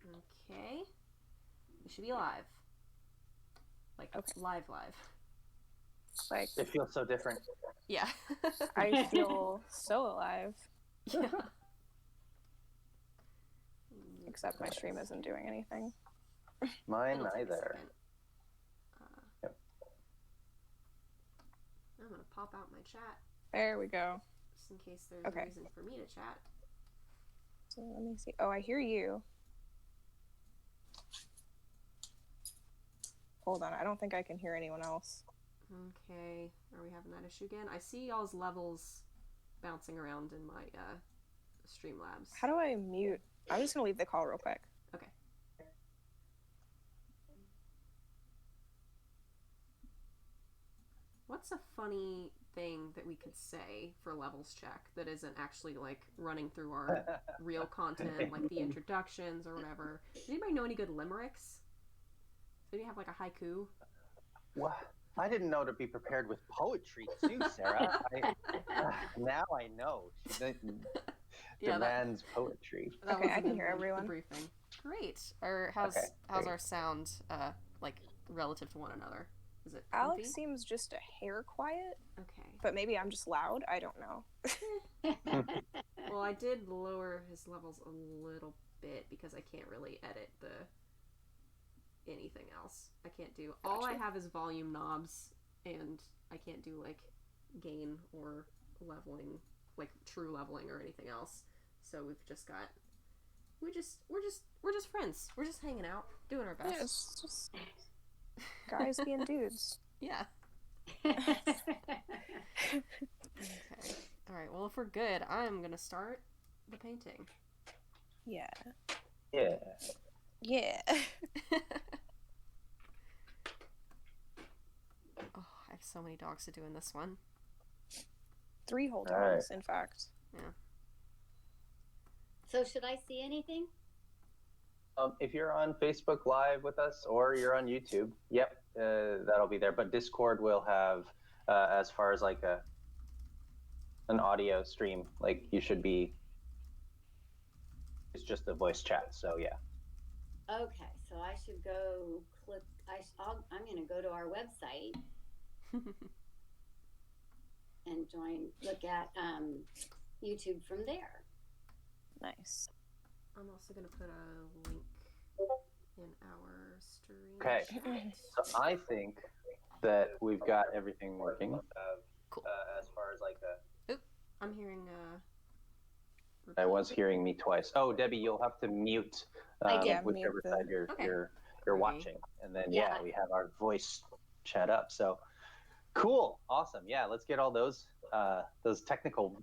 Okay. We should be alive. Like, Okay. live. Like, It feels so different. Yeah. I feel so alive. Yeah. Except my stream isn't doing anything. Mine It'll take a neither. second. Yep. I'm gonna pop out my chat There we go. just in case there's Okay. a reason for me to chat. So let me see. Oh, I hear you. Hold on. I don't think I can hear anyone else. Okay. Are we having that issue again? I see y'all's levels bouncing around in my Streamlabs. How do I mute? I'm just going to leave the call real quick. Okay. What's a funny thing that we could say for levels check that isn't actually like running through our real content, like the introductions or whatever? Does anybody know any good limericks? Does anybody have like a haiku? What? I didn't know to be prepared with poetry too, Sarah. Now I know. She demands poetry. That Okay, I wasn't can in hear the everyone. briefing. Great. Or how's our sound like relative to one another? Is it comfy? Alex seems just a hair quiet. Okay. But maybe I'm just loud. I don't know. Well, I did lower his levels a little bit because I can't really edit anything else. I can't do... All I have is volume knobs, and I can't do, like, gain or leveling, like, true leveling or anything else. So we've just got... We're just friends. We're just hanging out, doing our best. Yeah, it's just guys being dudes. Yeah. Okay. Alright, well, if we're good, I'm gonna start the painting. Yeah. Yeah. Yeah. Oh, I have so many dogs to do in this one. 3 whole dogs, in fact. Yeah. So should I see anything? If you're on Facebook Live with us or you're on YouTube, yep, that'll be there. But Discord will have, as far as like an audio stream, like you should be. It's just a voice chat, so yeah. Okay, so I should go click. I'm going to go to our website and look at YouTube from there. Nice. I'm also going to put a link in our stream. Okay, so I think that we've got everything working. Cool. As far as like Oop, I'm hearing I was hearing me twice. Oh, Debbie, you'll have to mute whichever side you're watching, and then we have our voice chat up. So cool, awesome. Yeah, let's get all those technical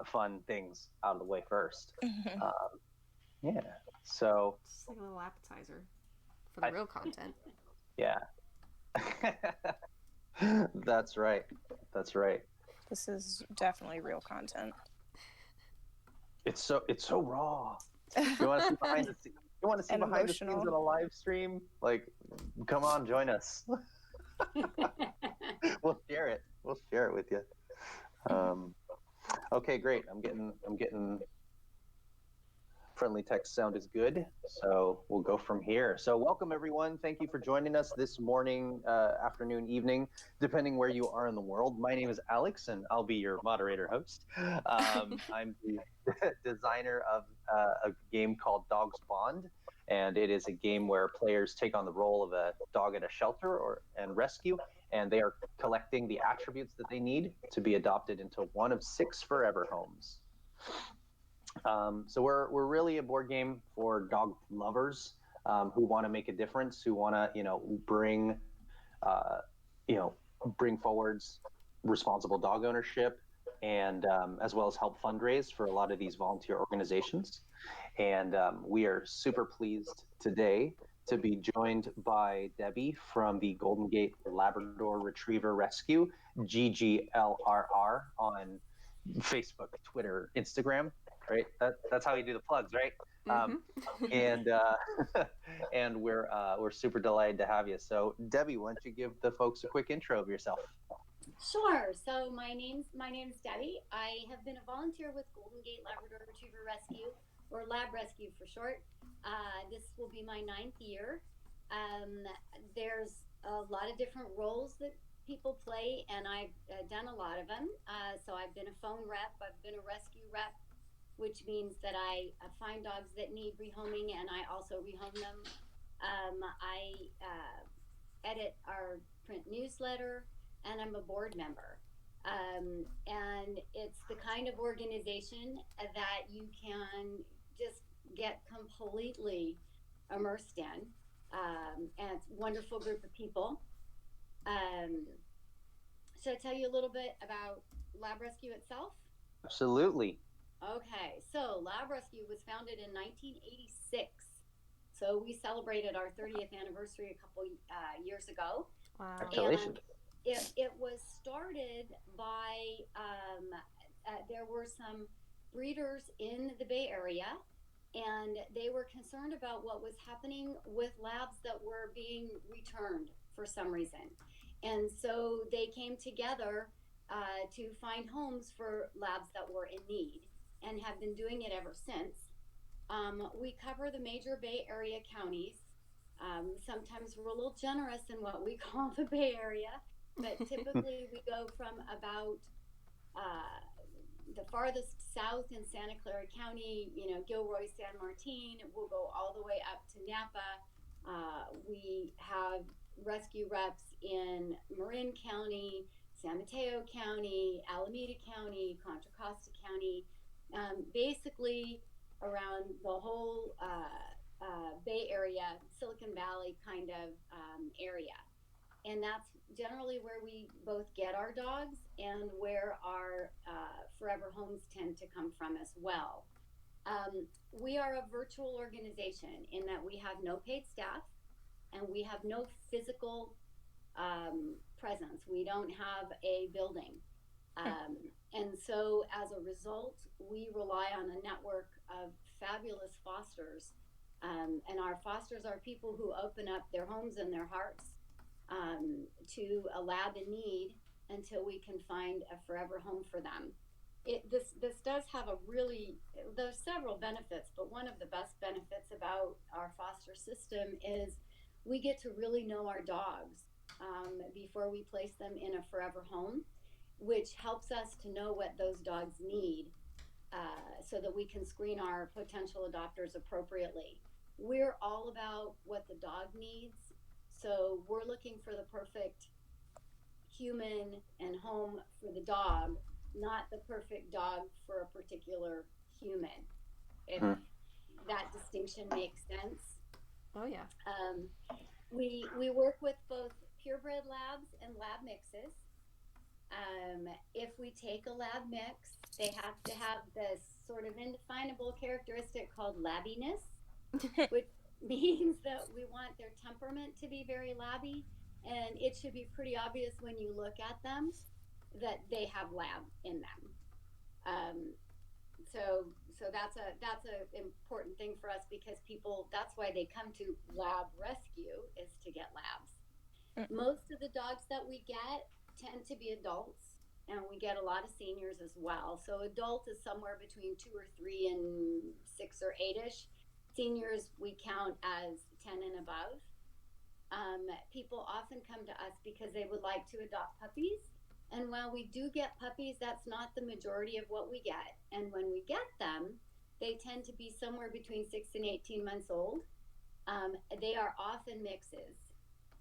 fun things out of the way first. Yeah. So just like a little appetizer for the real content. Yeah. That's right. That's right. This is definitely real content. It's so raw. You want to see behind the scenes? You want to see behind the scenes of a live stream? Like, come on, join us. We'll share it. We'll share it with you. Okay, great. I'm getting friendly text sound is good, so we'll go from here. So welcome everyone. Thank you for joining us this morning, afternoon, evening, depending where you are in the world. My name is Alex, and I'll be your moderator host. I'm the designer of a game called Dogs Bond, and it is a game where players take on the role of a dog at a shelter and rescue, and they are collecting the attributes that they need to be adopted into one of 6 forever homes. So we're really a board game for dog lovers who want to make a difference, who want to bring forwards responsible dog ownership, and as well as help fundraise for a lot of these volunteer organizations. And we are super pleased today to be joined by Debbi from the Golden Gate Labrador Retriever Rescue, GGLRR, on Facebook, Twitter, Instagram. Right, that's how you do the plugs, right? And we're super delighted to have you. So Debbi, why don't you give the folks a quick intro of yourself? Sure. So my name's Debbi. I have been a volunteer with Golden Gate Labrador Retriever Rescue or Lab Rescue for short. This will be my 9th year. There's a lot of different roles that people play, and I've done a lot of them. So I've been a phone rep, I've been a rescue rep, which means that I find dogs that need rehoming and I also rehome them. I edit our print newsletter, and I'm a board member. And it's the kind of organization that you can just get completely immersed in. And it's a wonderful group of people. Should I tell you a little bit about Lab Rescue itself? Absolutely. Okay, so Lab Rescue was founded in 1986. So we celebrated our 30th anniversary a couple years ago. Wow. Congratulations. And it was started by, there were some breeders in the Bay Area, and they were concerned about what was happening with labs that were being returned for some reason. And so they came together to find homes for labs that were in need, and have been doing it ever since. We cover the major Bay Area counties. Sometimes we're a little generous in what we call the Bay Area, but typically we go from about the farthest south in Santa Clara County, Gilroy, San Martin. We'll go all the way up to Napa. We have rescue reps in Marin County, San Mateo County, Alameda County, Contra Costa County, basically around the whole Bay Area, Silicon Valley kind of area. And that's generally where we both get our dogs and where our forever homes tend to come from as well. We are a virtual organization in that we have no paid staff and we have no physical presence. We don't have a building. And so as a result, we rely on a network of fabulous fosters. And our fosters are people who open up their homes and their hearts to a lab in need until we can find a forever home for them. This does have there's several benefits, but one of the best benefits about our foster system is we get to really know our dogs before we place them in a forever home, which helps us to know what those dogs need so that we can screen our potential adopters appropriately. We're all about what the dog needs. So we're looking for the perfect human and home for the dog, not the perfect dog for a particular human, if that distinction makes sense. Oh, yeah. We work with both purebred labs and lab mixes. If we take a lab mix, they have to have this sort of indefinable characteristic called labbiness, which means that we want their temperament to be very labby, and it should be pretty obvious when you look at them that they have lab in them. So that's a important thing for us, because that's why they come to Lab Rescue, is to get labs. Most of the dogs that we get tend to be adults, and we get a lot of seniors as well. So adult is somewhere between 2 or 3 and 6 or 8ish. Seniors we count as 10 and above. People often come to us because they would like to adopt puppies. And while we do get puppies, that's not the majority of what we get. And when we get them, they tend to be somewhere between 6 and 18 months old. They are often mixes.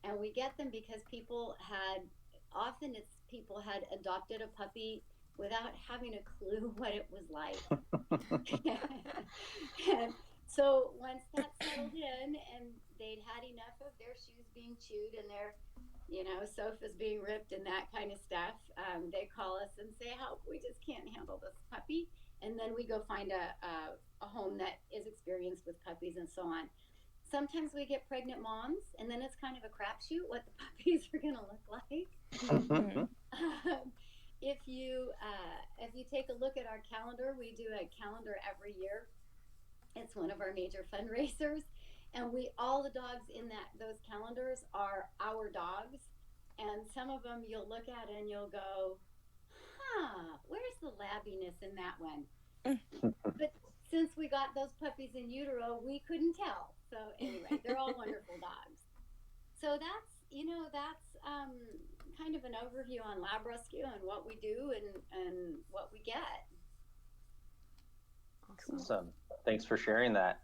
And we get them because people had adopted a puppy without having a clue what it was like. And so once that settled in and they'd had enough of their shoes being chewed and their sofas being ripped and that kind of stuff, they call us and say, help, we just can't handle this puppy. And then we go find a home that is experienced with puppies and so on. Sometimes we get pregnant moms, and then it's kind of a crapshoot what the puppies are going to look like. If you take a look at our calendar, we do a calendar every year. It's one of our major fundraisers, and all the dogs in those calendars are our dogs. And some of them you'll look at and you'll go, where's the labbiness in that one? But since we got those puppies in utero, we couldn't tell. So anyway, they're all wonderful dogs. So that's kind of an overview on Lab Rescue and what we do and what we get. Awesome. Thanks for sharing that.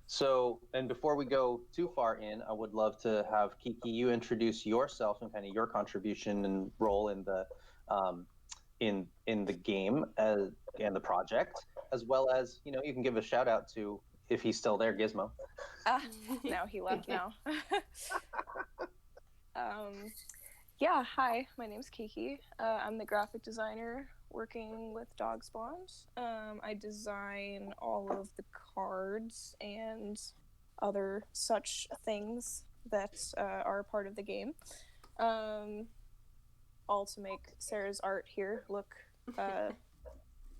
So, and before we go too far in, I would love to have Kiki, you introduce yourself and kind of your contribution and role in the in the game and the project, as well as, you know, you can give a shout out to, if he's still there, Gizmo. No, he left now. Yeah, hi, my name's Kiki. I'm the graphic designer working with Dog Spawned. I design all of the cards and other such things that are a part of the game. All to make Sarah's art here look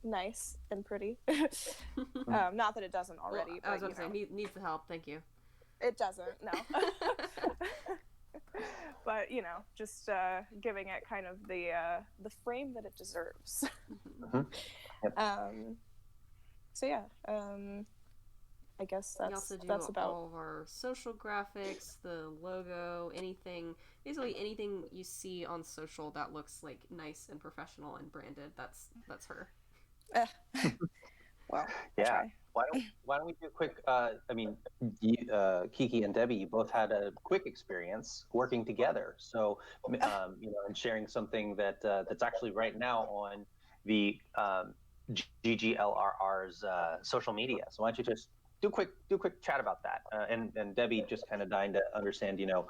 nice and pretty. Not that it doesn't already. Well, I was but, going to say, needs the help. Thank you. It doesn't, no. But, you know, just giving it kind of the frame that it deserves. Mm-hmm. Yep. So, yeah, I guess that's about all of our social graphics, the logo, anything, basically anything you see on social that looks like nice and professional and branded. That's her. Well, yeah. Why don't we do a quick? Kiki and Debbi, you both had a quick experience working together. So, you know, and sharing something that that's actually right now on the GGLRR's social media. So why don't you just do a quick chat about that? And Debbi, just kind of dying to understand, you know,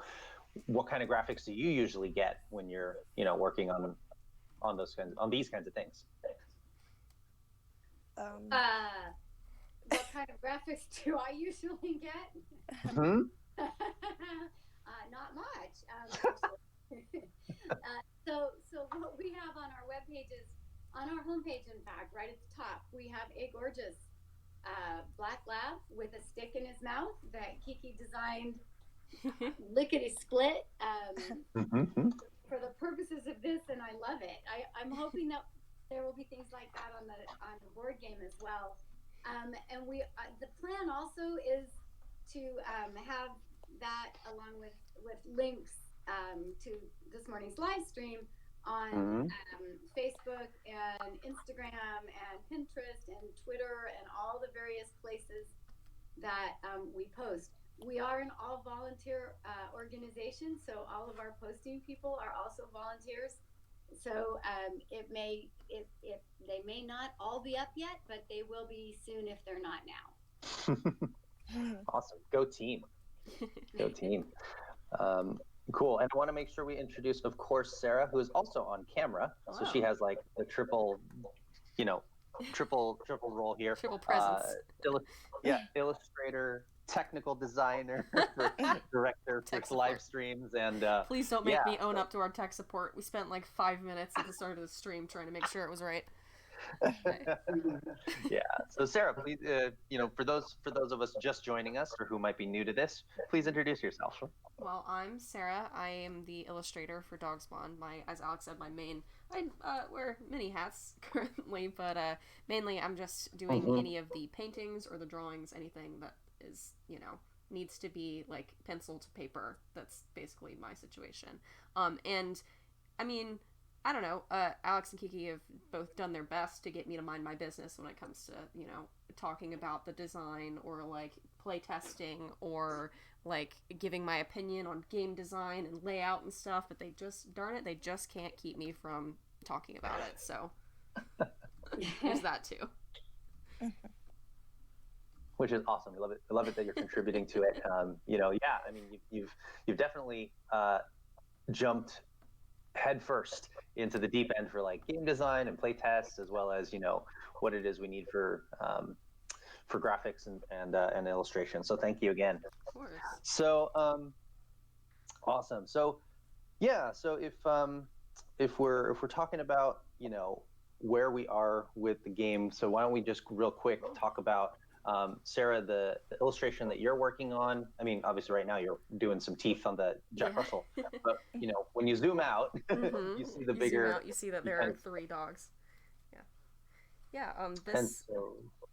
what kind of graphics do you usually get when you're, you know, working on these kinds of things? What kind of graphics do I usually get? Mm-hmm. Not much. So what we have on our webpage is, on our homepage, in fact, right at the top, we have a gorgeous black lab with a stick in his mouth that Kiki designed lickety split for the purposes of this, and I love it. I'm hoping that there will be things like that on the board game as well. And we the plan also is to have that along with links to this morning's live stream on Facebook and Instagram and Pinterest and Twitter and all the various places that we post. We are an all volunteer organization, so all of our posting people are also volunteers. So they may not all be up yet, but they will be soon if they're not now. Awesome. Go team. Go team. Cool. And I want to make sure we introduce, of course, Sarah, who is also on camera. Wow. So she has like the triple role here. Triple presence. Illustrator, technical designer, director for live streams, and please don't make me own up to our tech support. We spent like 5 minutes at the start of the stream trying to make sure it was right. Yeah. So Sarah, please, you know, for those of us just joining us or who might be new to this, please introduce yourself. Well, I'm Sarah. I am the illustrator for Dog Spawn. As Alex said, I wear many hats currently, but mainly I'm just doing any of the paintings or the drawings, anything that is, you know, needs to be like pencil to paper. That's basically my situation. And I mean, I don't know, Alex and Kiki have both done their best to get me to mind my business when it comes to, you know, talking about the design or like play testing or like giving my opinion on game design and layout and stuff, but they just can't keep me from talking about it. So there's that too. Which is awesome. I love it that you're contributing to it. You know, yeah, I mean, you've definitely jumped headfirst into the deep end for like game design and play tests, as well as, you know, what it is we need for graphics and illustration. So thank you again. Of course. So awesome. So yeah. So if we're talking about, you know, where we are with the game, so why don't we just real quick talk about Sarah, the illustration that you're working on. I mean, obviously right now you're doing some teeth on the Jack Russell, but you know, when you zoom out, you see the bigger. You see that there are 3 dogs. Yeah. This.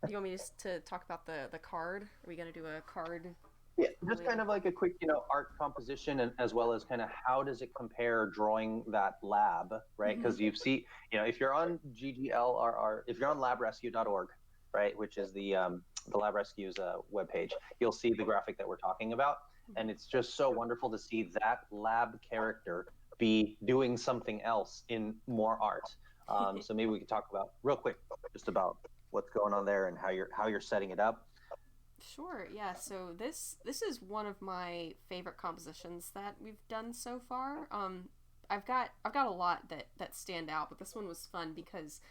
you want me just to talk about the card? Are we gonna do a card? Yeah, just kind of like a quick, art composition, and as well as kind of how does it compare drawing that lab, right? Because you see, if you're on GGLRR, if you're on labrescue.org, right, which is the Lab Rescue's webpage, you'll see the graphic that we're talking about, and it's just so wonderful to see that lab character be doing something else in more art. So maybe we could talk about real quick just about what's going on there and how you're setting it up. Sure, yeah. So this is one of my favorite compositions that we've done so far. I've got a lot that stand out, but this one was fun because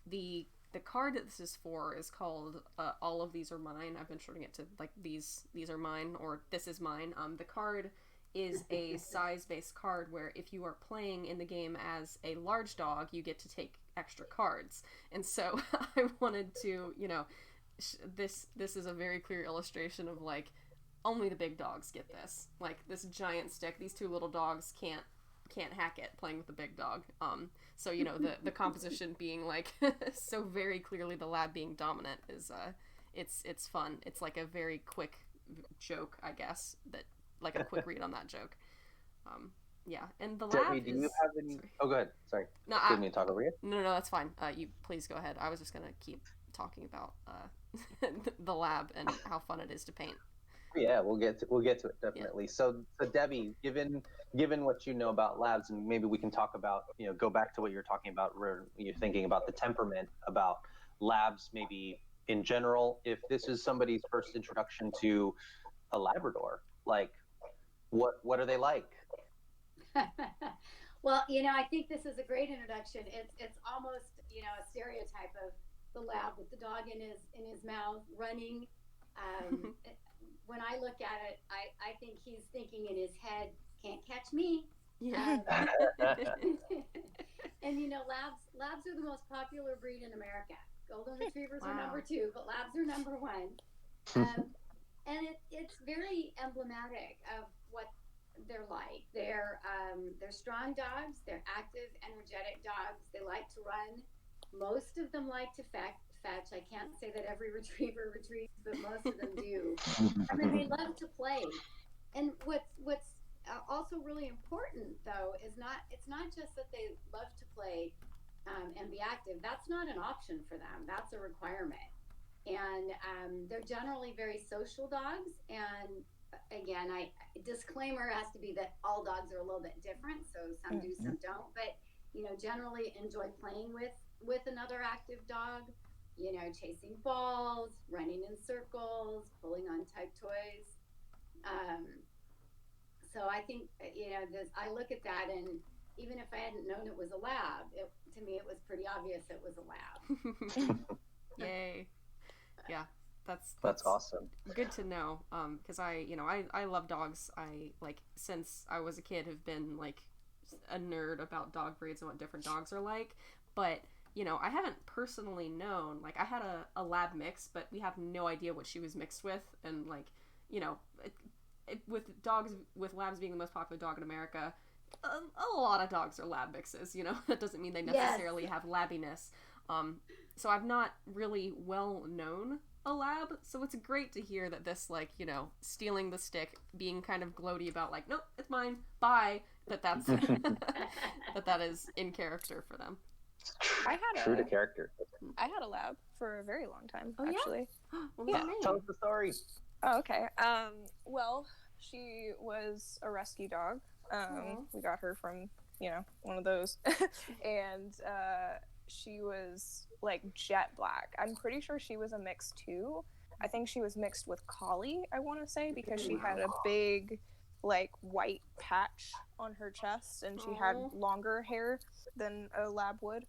the card that this is for is called All of These Are Mine. I've been shorting it to like these are mine, or this is mine. The card is a size-based card where if you are playing in the game as a large dog, you get to take extra cards. And so I wanted to, this is a very clear illustration of like only the big dogs get this. Like this giant stick, these two little dogs can't hack it playing with the big dog. So the composition being like so very clearly the lab being dominant is it's fun. It's like a very quick joke, I guess, that like a quick read on that joke. Yeah, and the lab Debbi, do you have any? Sorry. Oh, go ahead. Sorry. No, Didn't mean to talk over you. No, that's fine. You please go ahead. I was just gonna keep talking about the lab and how fun it is to paint. Yeah, we'll get to it definitely. Yeah. So Debbi, given what you know about labs, and maybe we can talk about, go back to what you're talking about, where you're thinking about the temperament about labs, maybe in general. If this is somebody's first introduction to a Labrador, like, what are they like? Well, I think this is a great introduction. It's almost, a stereotype of the lab with the dog in his mouth running. When I look at it, I think he's thinking in his head, "Can't catch me." Yeah. And labs are the most popular breed in America. Golden retrievers Wow. are number 2, but labs are number 1. And it's very emblematic of what they're like. They're strong dogs. They're active, energetic dogs. They like to run. Most of them like to fetch. I can't say that every retriever retrieves, but most of them do. And then they love to play. And what's also really important, though, is it's not just that they love to play and be active. That's not an option for them. That's a requirement. And they're generally very social dogs. And again, disclaimer has to be that all dogs are a little bit different. So some do, some don't. But generally enjoy playing with another active dog. Chasing balls, running in circles, pulling on type toys. So I think, I look at that, and even if I hadn't known it was a lab, to me it was pretty obvious it was a lab. Yay. Yeah, that's awesome. Good to know, because I love dogs. I, like, since I was a kid, have been, like, a nerd about dog breeds and what different dogs are like, but I haven't personally known, like, I had a lab mix, but we have no idea what she was mixed with, and, like, with labs being the most popular dog in America, a lot of dogs are lab mixes, that doesn't mean they necessarily have labbiness, so I've not really well known a lab, so it's great to hear that this, like, stealing the stick, being kind of gloaty about, like, nope, it's mine, bye, that's that is in character for them. True to character. I had a lab for a very long time, oh, actually. Yeah? Tell us the story. Oh, okay. Well, she was a rescue dog. We got her from, one of those. And she was, like, jet black. I'm pretty sure she was a mix, too. I think she was mixed with collie, I want to say, because she had a big, like, white patch on her chest, and she had longer hair than a lab would.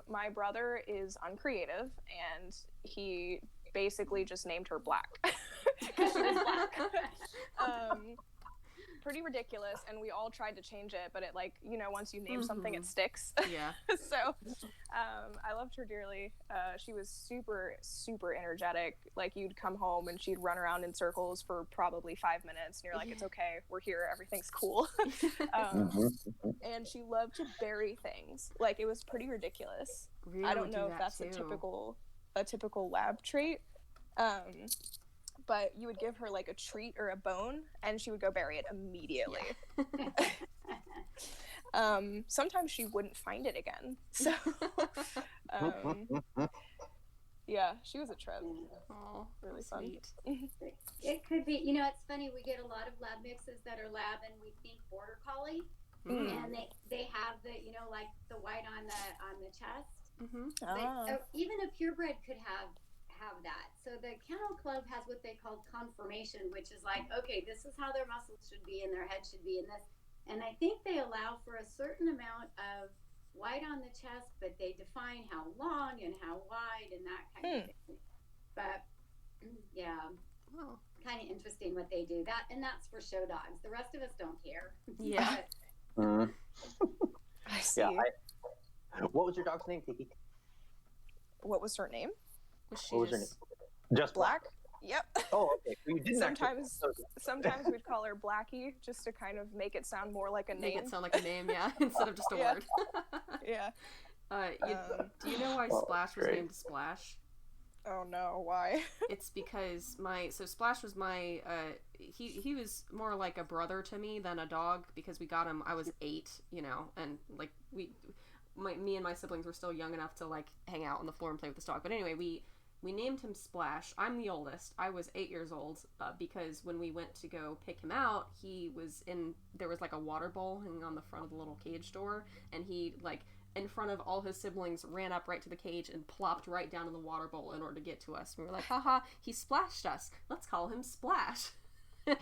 My brother is uncreative, and he basically just named her Black because she was black. Pretty ridiculous, and we all tried to change it, but it, like, once you name something, it sticks. Yeah. So I loved her dearly. She was super, super energetic. Like, you'd come home and she'd run around in circles for probably 5 minutes, and you're like, it's okay, we're here, everything's cool. And she loved to bury things. Like, it was pretty ridiculous. Really I don't know if that's too. a typical a typical lab trait. But you would give her like a treat or a bone, and she would go bury it immediately. Yeah. Sometimes she wouldn't find it again. So, yeah, she was a trip. Oh, Really fun. sweet. It could be, it's funny, we get a lot of lab mixes that are lab and we think border collie. And they have the, like the white on the chest. But even a purebred could have that. So the Kennel Club has what they call conformation, which is like, okay, this is how their muscles should be and their head should be in this. And I think they allow for a certain amount of white on the chest, but they define how long and how wide and that kind of thing. But yeah, kind of interesting what they do. That's for show dogs. The rest of us don't care. Yeah. I see. Yeah. What was your dog's name, Kiki? What was her name? What was her name? Just Black. Yep. Oh, okay. So you didn't sometimes we'd call her Blackie just to kind of make it sound more like a name. Make it sound like a name, yeah, instead of just a word. Yeah. Do you know why Splash was named Splash? Oh no, why? It's because Splash was my he was more like a brother to me than a dog, because we got him, I was 8, and like me and my siblings were still young enough to like hang out on the floor and play with this dog. But anyway, we named him Splash. I'm the oldest. I was 8 years old because when we went to go pick him out, there was like a water bowl hanging on the front of the little cage door, and he like in front of all his siblings ran up right to the cage and plopped right down in the water bowl in order to get to us. We were like, haha, he splashed us. Let's call him Splash. Stuck.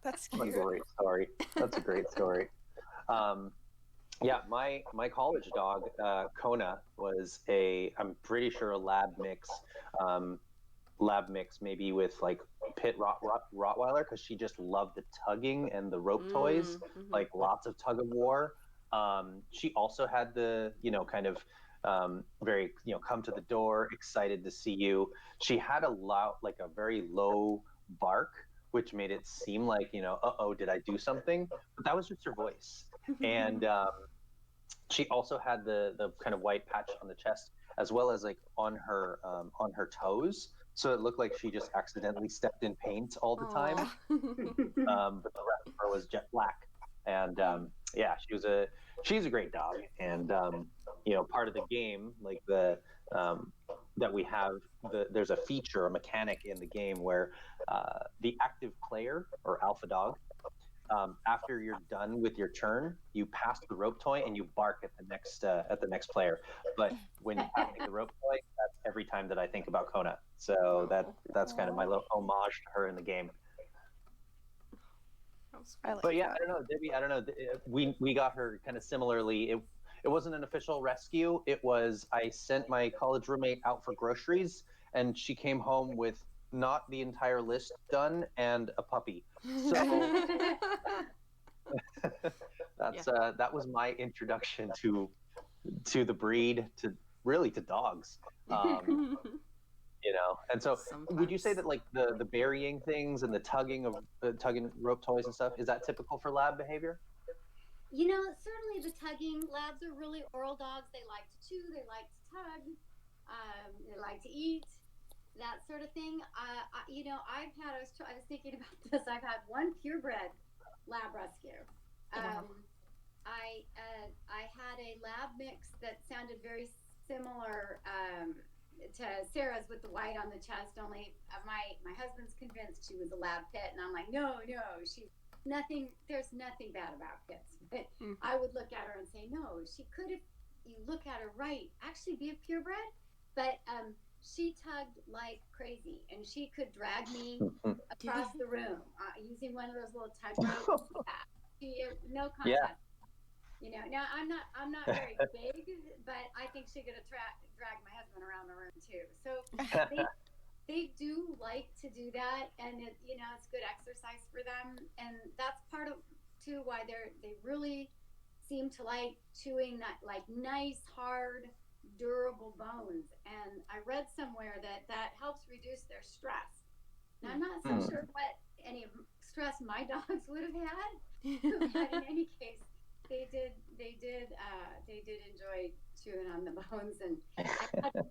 That's cute. That's a great story. That's a great story. Yeah, my college dog, Kona, was I'm pretty sure a lab mix, maybe with like pit Rottweiler, because she just loved the tugging and the rope toys, like lots of tug of war. She also had the, kind of very, come to the door, excited to see you. She had a very low bark, which made it seem like, did I do something? But that was just her voice. And she also had the kind of white patch on the chest, as well as like on her toes. So it looked like she just accidentally stepped in paint all the time. But the rest of her was jet black. And yeah, she's a great dog. And part of the game, like that we have, there's a feature, a mechanic in the game where the active player or alpha dog, after you're done with your turn, you pass the rope toy and you bark at the next player. But when you pass the rope toy, that's every time that I think about Kona. So that's kind of my little homage to her in the game. But yeah, I don't know, Debbi. I don't know. We got her kind of similarly. It wasn't an official rescue. It was, I sent my college roommate out for groceries, and she came home with not the entire list done and a puppy. So that was my introduction to the breed, to dogs. And so would you say that like the burying things and the tugging rope toys and stuff, is that typical for lab behavior? Certainly the tugging. Labs are really oral dogs. They like to chew, they like to tug, they like to eat, that sort of thing. I was thinking about this. I've had one purebred lab rescue. I had a lab mix that sounded very similar to Sarah's with the white on the chest, only my husband's convinced she was a lab pit, and I'm like, no, there's nothing bad about pits. But I would look at her and say, no, she could, if you look at her right, actually be a purebred. But she tugged like crazy, and she could drag me across the room using one of those little tug ropes. No contest. Now I'm not very big, but I think she could have dragged my husband around the room too. So they do like to do that, and it's good exercise for them, and that's part of too why they really seem to like chewing that like nice hard durable bones. And I read somewhere that helps reduce their stress. Now, I'm not so sure what any stress my dogs would have had, but in any case, they did enjoy chewing on the bones. And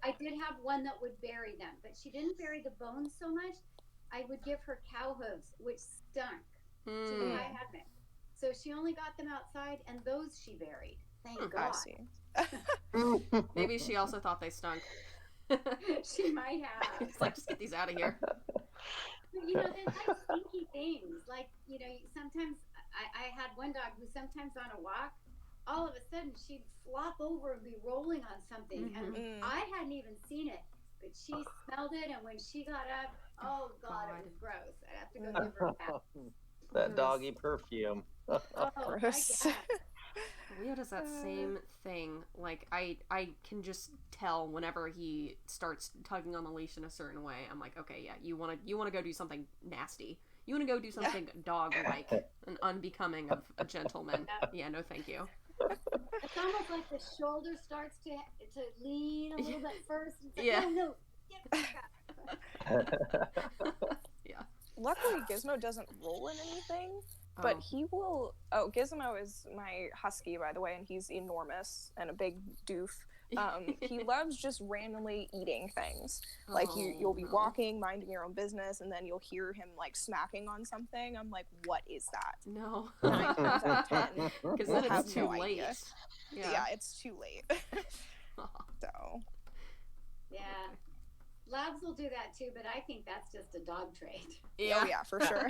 I did have one that would bury them, but she didn't bury the bones so much. I would give her cow hooves, which stunk to the high heaven. So she only got them outside, and those she buried. Thank God. I see. Maybe she also thought they stunk. She might have. It's like, just get these out of here. But, they like stinky things. Like, sometimes I had one dog who sometimes on a walk, all of a sudden she'd flop over and be rolling on something. Mhm. And I hadn't even seen it, but she smelled it. And when she got up, oh God, it was gross. I'd have to go give her a bath. That doggy perfume. Oh, Gross. I guess. Leo does that same thing. Like, I can just tell whenever he starts tugging on the leash in a certain way. I'm like, okay, yeah, you want to go do something nasty. You want to go do something dog-like and unbecoming of a gentleman. Yeah, no thank you. It's almost like the shoulder starts to lean a little bit first. It's like, Yeah. no, get back up. Yeah. Luckily, Gizmo doesn't roll in anything, but Oh. he will. Oh, Gizmo is my husky, by the way, and he's enormous and a big doof. He loves just randomly eating things. Like you'll be walking, minding your own business, and then you'll hear him like smacking on something. I'm like, what is that? No. 9 times out of 10. Because We'll then have it's too no late. idea. Yeah. Yeah, it's too late. So. Yeah. Labs will do that too, but I think that's just a dog trait. Yeah. Oh yeah, for sure.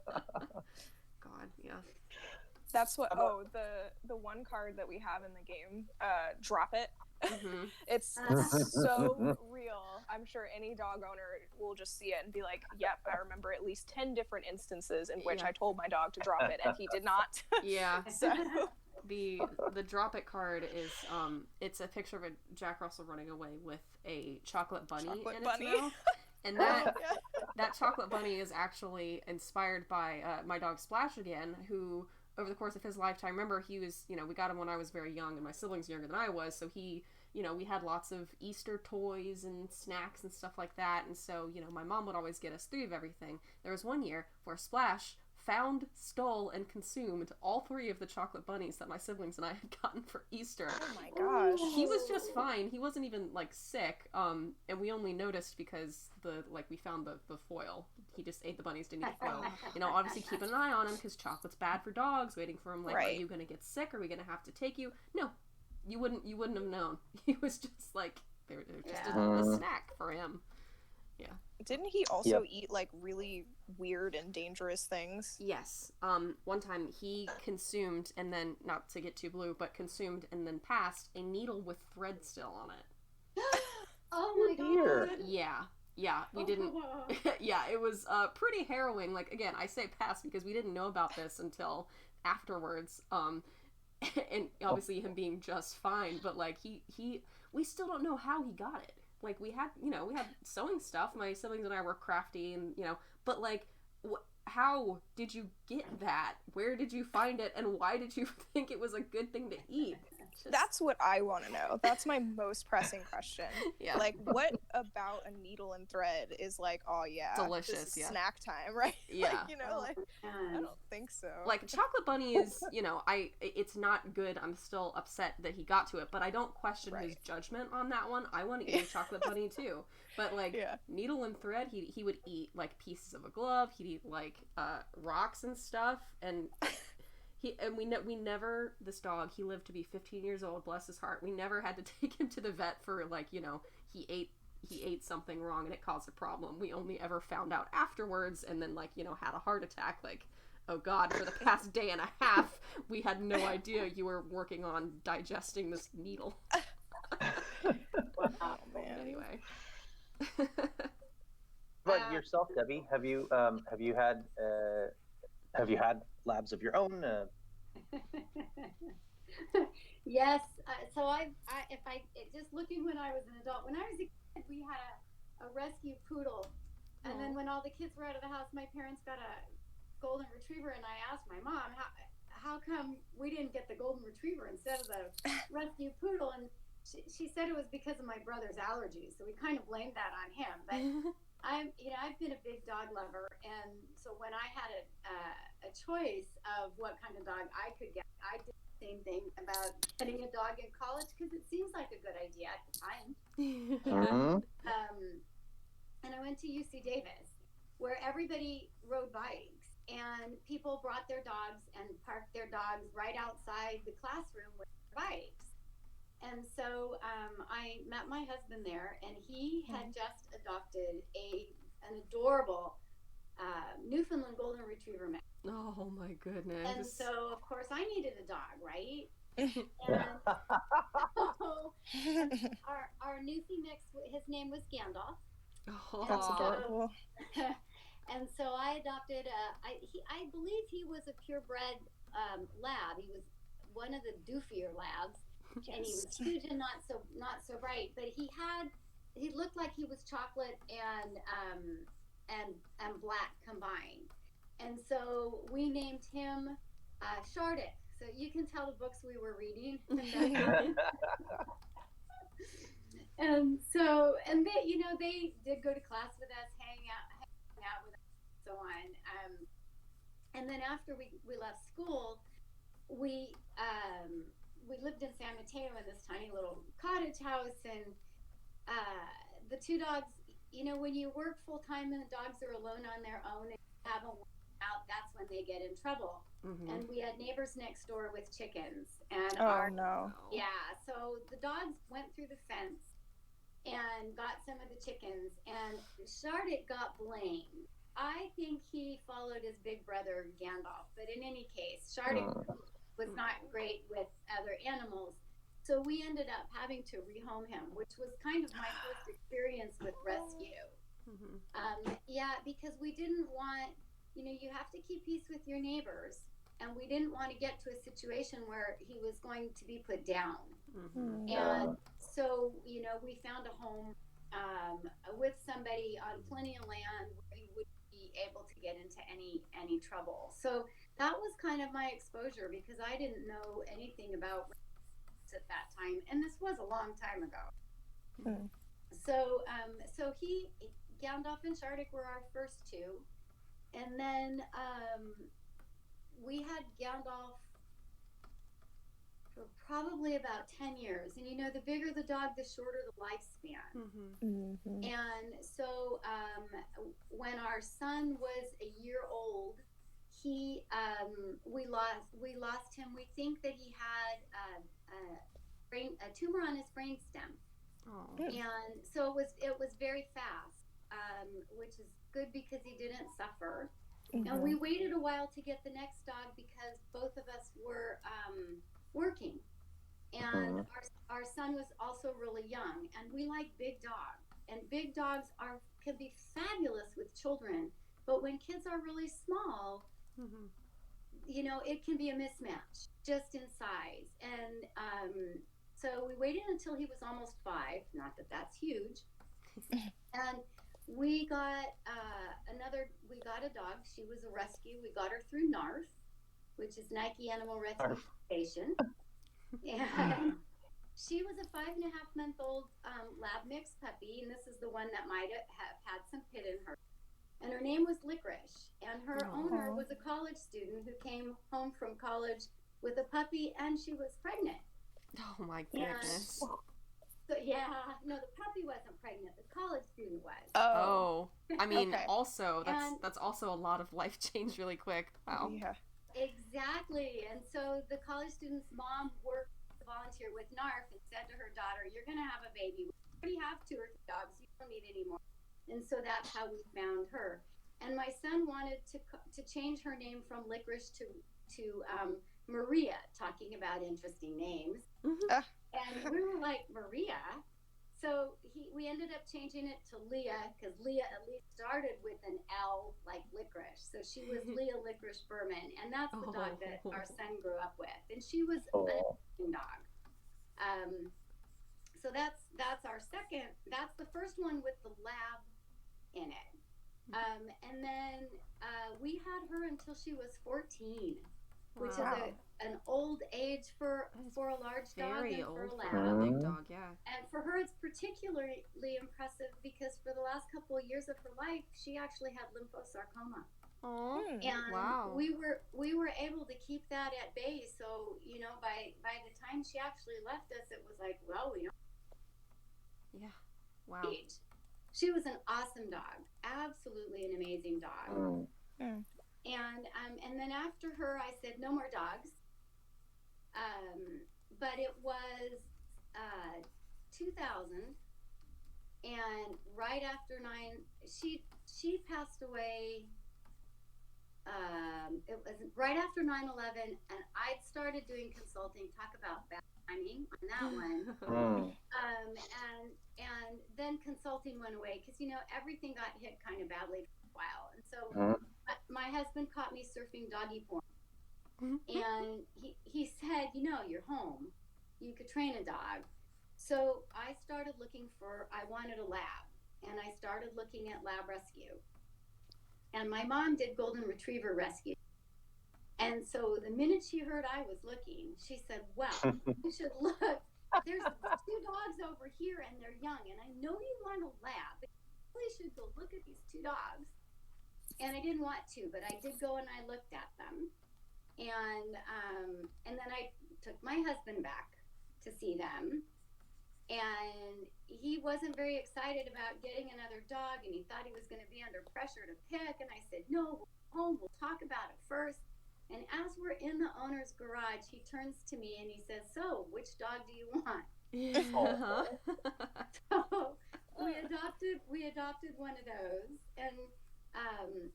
God, yeah. That's what. Oh, the one card that we have in the game, drop it. Mm-hmm. It's so real. I'm sure any dog owner will just see it and be like, "Yep, I remember at least 10 different instances in which I told my dog to drop it and he did not." Yeah. So The drop it card is it's a picture of a Jack Russell running away with a chocolate bunny in its mouth. And that chocolate bunny is actually inspired by my dog Splash again, who over the course of his lifetime, remember he was, we got him when I was very young and my siblings younger than I was, so he, we had lots of Easter toys and snacks and stuff like that, and so, my mom would always get us 3 of everything. There was one year where Splash found, stole, and consumed all 3 of the chocolate bunnies that my siblings and I had gotten for Easter. oh my gosh. He was just fine. He wasn't even, sick, and we only noticed because we found the foil. He just ate the bunnies, didn't eat the foil. Obviously keeping an eye on him because chocolate's bad for dogs, waiting for him, Right. Are you gonna get sick? Are we gonna have to take you? No. You wouldn't have known. He was just, they were just a snack for him. Yeah. Didn't he also eat really weird and dangerous things? Yes. One time he consumed, and then, not to get too blue, but consumed and then passed a needle with thread still on it. Oh my God. Yeah. Yeah, we didn't. Yeah, it was pretty harrowing. Again, I say pass because we didn't know about this until afterwards. And obviously him being just fine, but we still don't know how he got it. We had sewing stuff. My siblings and I were crafty, and but how did you get that? Where did you find it? And why did you think it was a good thing to eat? That's what I want to know. That's my most pressing question. Yeah. What about a needle and thread is oh yeah, delicious, this is yeah. snack time, right? Yeah. I don't think so. Chocolate bunny is, it's not good. I'm still upset that he got to it, but I don't question his judgment on that one. I want to eat a chocolate bunny too. But needle and thread, he would eat pieces of a glove. He'd eat rocks and stuff, and we never, this dog, he lived to be 15 years old, bless his heart. We never had to take him to the vet for he ate something wrong and it caused a problem. We only ever found out afterwards, and then had a heart attack. Oh God, for the past day and a half, we had no idea you were working on digesting this needle. Wow, man. Anyway. But yourself, Debbie, have you had labs of your own? Yes. So just looking when I was an adult, when I was a kid, we had a rescue poodle, and then when all the kids were out of the house, my parents got a golden retriever, and I asked my mom, how come we didn't get the golden retriever instead of the rescue poodle? And she said it was because of my brother's allergies, so we kind of blamed that on him. But I've been a big dog lover, and so when I had a choice of what kind of dog I could get, I did same thing about getting a dog in college because it seems like a good idea at the time. Mhm. And I went to UC Davis, where everybody rode bikes, and people brought their dogs and parked their dogs right outside the classroom with their bikes. And so I met my husband there, and he had just adopted an adorable Newfoundland Golden Retriever mix. Oh my goodness. And so, of course, I needed a dog, right? And so our Newfie mix, his name was Gandalf. That's Oh. adorable. And so I adopted I believe he was a purebred lab. He was one of the doofier labs, and he was huge and not so bright. But he looked like he was chocolate and black combined. And so we named him Shardik. So you can tell the books we were reading. And they did go to class with us, hang out with us, and so on. And then after we left school, we lived in San Mateo in this tiny little cottage house, and the two dogs. When you work full time and the dogs are alone on their own and haven't worked out, that's when they get in trouble. Mm-hmm. And we had neighbors next door with chickens, and no. so the dogs went through the fence and got some of the chickens, and Shardik got blamed. I think he followed his big brother Gandalf, but in any case, Shardik was not great with other animals. So we ended up having to rehome him, which was kind of my first experience with rescue. Mm-hmm. Because we didn't want, you have to keep peace with your neighbors, and we didn't want to get to a situation where he was going to be put down. Mm-hmm. And so, we found a home with somebody on plenty of land where he would be able to get into any trouble. So that was kind of my exposure, because I didn't know anything about at that time, and this was a long time ago. So Gandalf and Shardik were our first two, and then we had Gandalf for probably about 10 years. And the bigger the dog, the shorter the lifespan. Mm-hmm. And so when our son was a year old, we lost him. We think that he had a tumor on his brainstem. Oh. And so it was very fast, which is good because he didn't suffer. And we waited a while to get the next dog because both of us were working, and our son was also really young, and we like big dogs, and big dogs can be fabulous with children, but when kids are really small, it can be a mismatch just in size. And so we waited until he was almost 5, not that that's huge, and we got a dog. She was a rescue. We got her through NARF, which is Nike Animal Rescue Station. And she was a 5.5-month-old lab mix puppy, and this is the one that might have had some pit in her. And her name was Licorice, and her owner was a college student who came home from college with a puppy, and she was pregnant. Oh my goodness. So no, the puppy wasn't pregnant. The college student was. Oh. I mean, Okay. also that's also a lot of life change really quick. Wow. Yeah. Exactly. And so the college student's mom worked as a volunteer with NARF and said to her daughter, "You're going to have a baby. We already have 2 or 3 dogs. You don't need any more." And so that's how we found her. And my son wanted to change her name from Licorice to Maria, talking about interesting names. And we were like, Maria? So we ended up changing it to Leah, because Leah at least started with an L, like licorice. So she was Leah Licorice Berman, and that's the dog that our son grew up with. And she was an amazing dog. So that's our second. That's the first one with the lab in it. And then we had her until she was 14. Which is an old age for a large dog and for a lab. For a big dog, yeah. And for her, it's particularly impressive because for the last couple of years of her life, she actually had lymphosarcoma. Oh, And wow. we were able to keep that at bay. So by the time she actually left us, it was like, well, we don't Yeah. Wow. age. She was an awesome dog, absolutely an amazing dog. And then after her, I said no more dogs. But it was 2000, and right after she passed away. It was right after 9/11, and I'd started doing consulting. Talk about bad timing on that one. And then consulting went away because everything got hit kind of badly for a while, and so my husband caught me surfing doggy porn, and he said, you're home, you could train a dog. So I started I wanted a lab, and I started looking at lab rescue. And my mom did golden retriever rescue. And so the minute she heard I was looking, she said, well, you should look. There's 2 dogs over here, and they're young. And I know you want a lab, but you really should go look at these 2 dogs. And I didn't want to, but I did go and I looked at them. And then I took my husband back to see them. And he wasn't very excited about getting another dog, and he thought he was going to be under pressure to pick. And I said, no, we'll go home, we'll talk about it first. And as we're in the owner's garage, he turns to me and he says, so which dog do you want? So we adopted one of those, and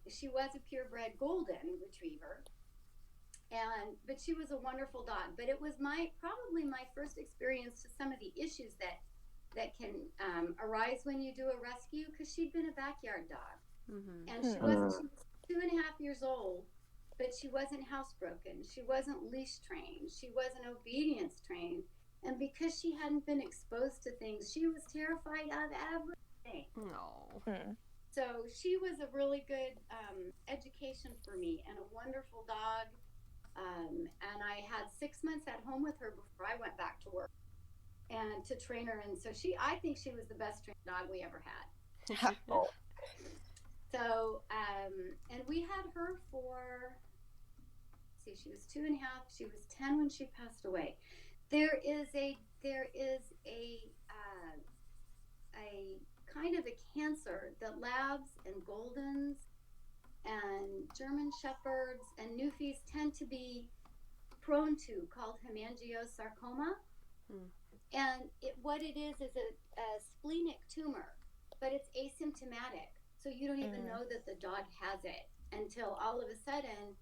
she was a purebred golden retriever. But she was a wonderful dog. But it was probably my first experience to some of the issues that can arise when you do a rescue, because she'd been a backyard dog. And she was 2.5 years old, but she wasn't housebroken. She wasn't leash trained. She wasn't obedience trained. And because she hadn't been exposed to things, she was terrified of everything. No. So she was a really good education for me, and a wonderful dog. And I had 6 months at home with her before I went back to work and to train her. And so I think she was the best trained dog we ever had. So, and we had her for, she was 2.5. She was 10 when she passed away. There is a kind of a cancer that labs and goldens and German shepherds and Newfies tend to be prone to, called hemangiosarcoma. And what it is a splenic tumor, but it's asymptomatic. So you don't even know that the dog has it until all of a sudden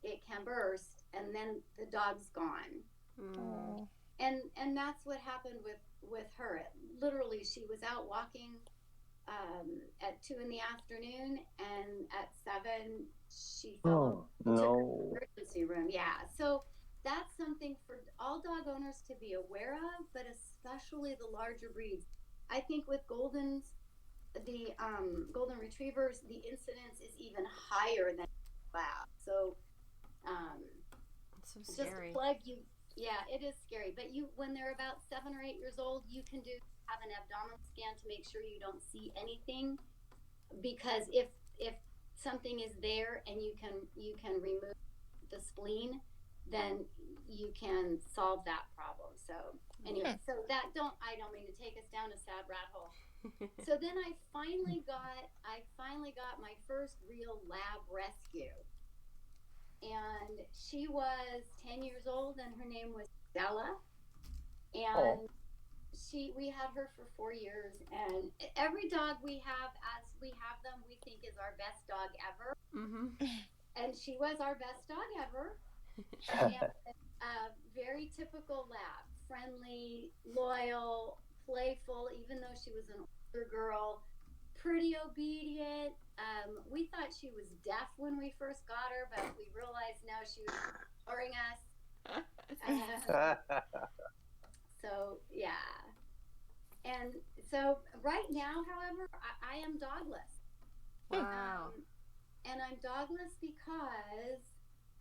it can burst, and then the dog's gone. And that's what happened with her. Literally, she was out walking at 2 p.m, and at 7 she fell into the emergency room. Yeah, so that's something for all dog owners to be aware of, but especially the larger breeds. I think with goldens, the golden retrievers, the incidence is even higher than lab. So it's so scary. Just plug you. Yeah, it is scary. But when they're about 7 or 8 years old, you can have an abdominal scan to make sure you don't see anything, because if something is there and you can remove the spleen, then you can solve that problem. So anyway, so I don't mean to take us down a sad rat hole. So then I finally got my first real lab rescue, and she was 10 years old, and her name was Stella, and we had her for 4 years. And every dog we have, as we have them, we think is our best dog ever. And she was our best dog ever. And very typical lab, friendly, loyal, playful, even though she was an older girl, pretty obedient. We thought she was deaf when we first got her, but we realized now she was ignoring us. So yeah. And so right now, however, I am dogless. Wow. And I'm dogless because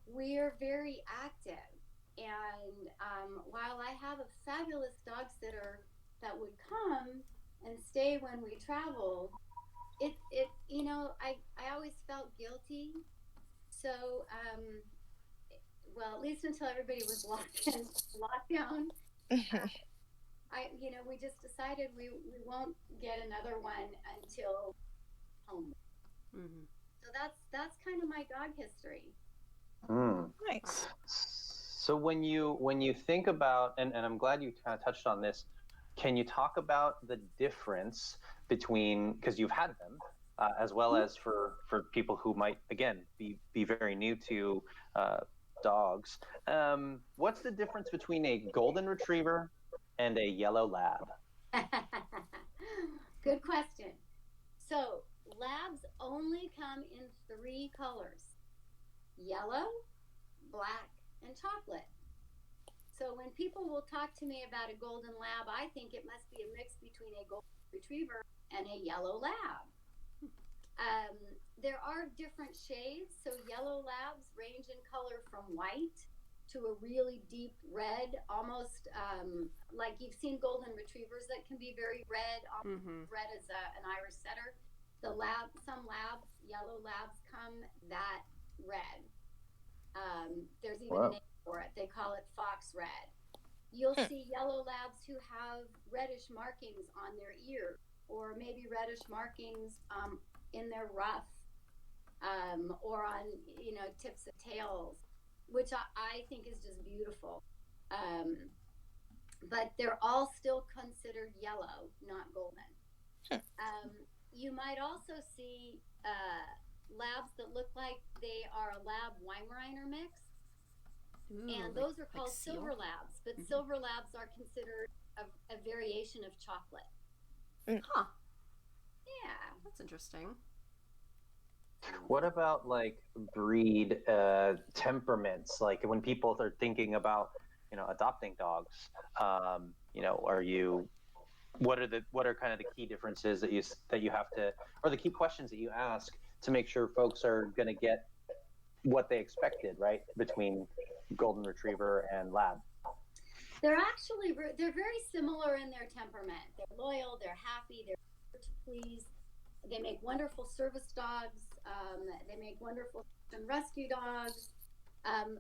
we're very active. And while I have a fabulous dog sitter that would come and stay when we traveled, I always felt guilty So, well, at least until everybody was locked in lockdown, we just decided we won't get another one until home. Mm-hmm. So that's kind of my dog history. Nice. So when you think about, and I'm glad you kind of touched on this, can you talk about the difference between, because you've had them, as well as for people who might, again, be very new to dogs. What's the difference between a golden retriever and a yellow lab? Good question. So labs only come in 3 colors: yellow, black, and chocolate. So when people will talk to me about a golden lab, I think it must be a mix between a golden retriever and a yellow lab. There are different shades. So yellow labs range in color from white to a really deep red, almost like you've seen golden retrievers that can be very red, almost red as an Irish setter. Some labs, yellow labs, come that red. There's even a name for it. They call it fox red. You'll see yellow labs who have reddish markings on their ears, or maybe reddish markings in their ruff, or on tips of tails, which I think is just beautiful. But they're all still considered yellow, not golden. You might also see labs that look like they are a lab Weimaraner mix. And those are called silver labs, but silver labs are considered a variation of chocolate. Huh. Yeah. That's interesting. What about like breed temperaments? Like when people are thinking about, adopting dogs, what are kind of the key differences that you have to, or the key questions that you ask to make sure folks are going to get what they expected, right, between golden retriever and lab? They're very similar in their temperament. They're loyal, they're happy, they're eager to please. They make wonderful service dogs. They make wonderful rescue dogs.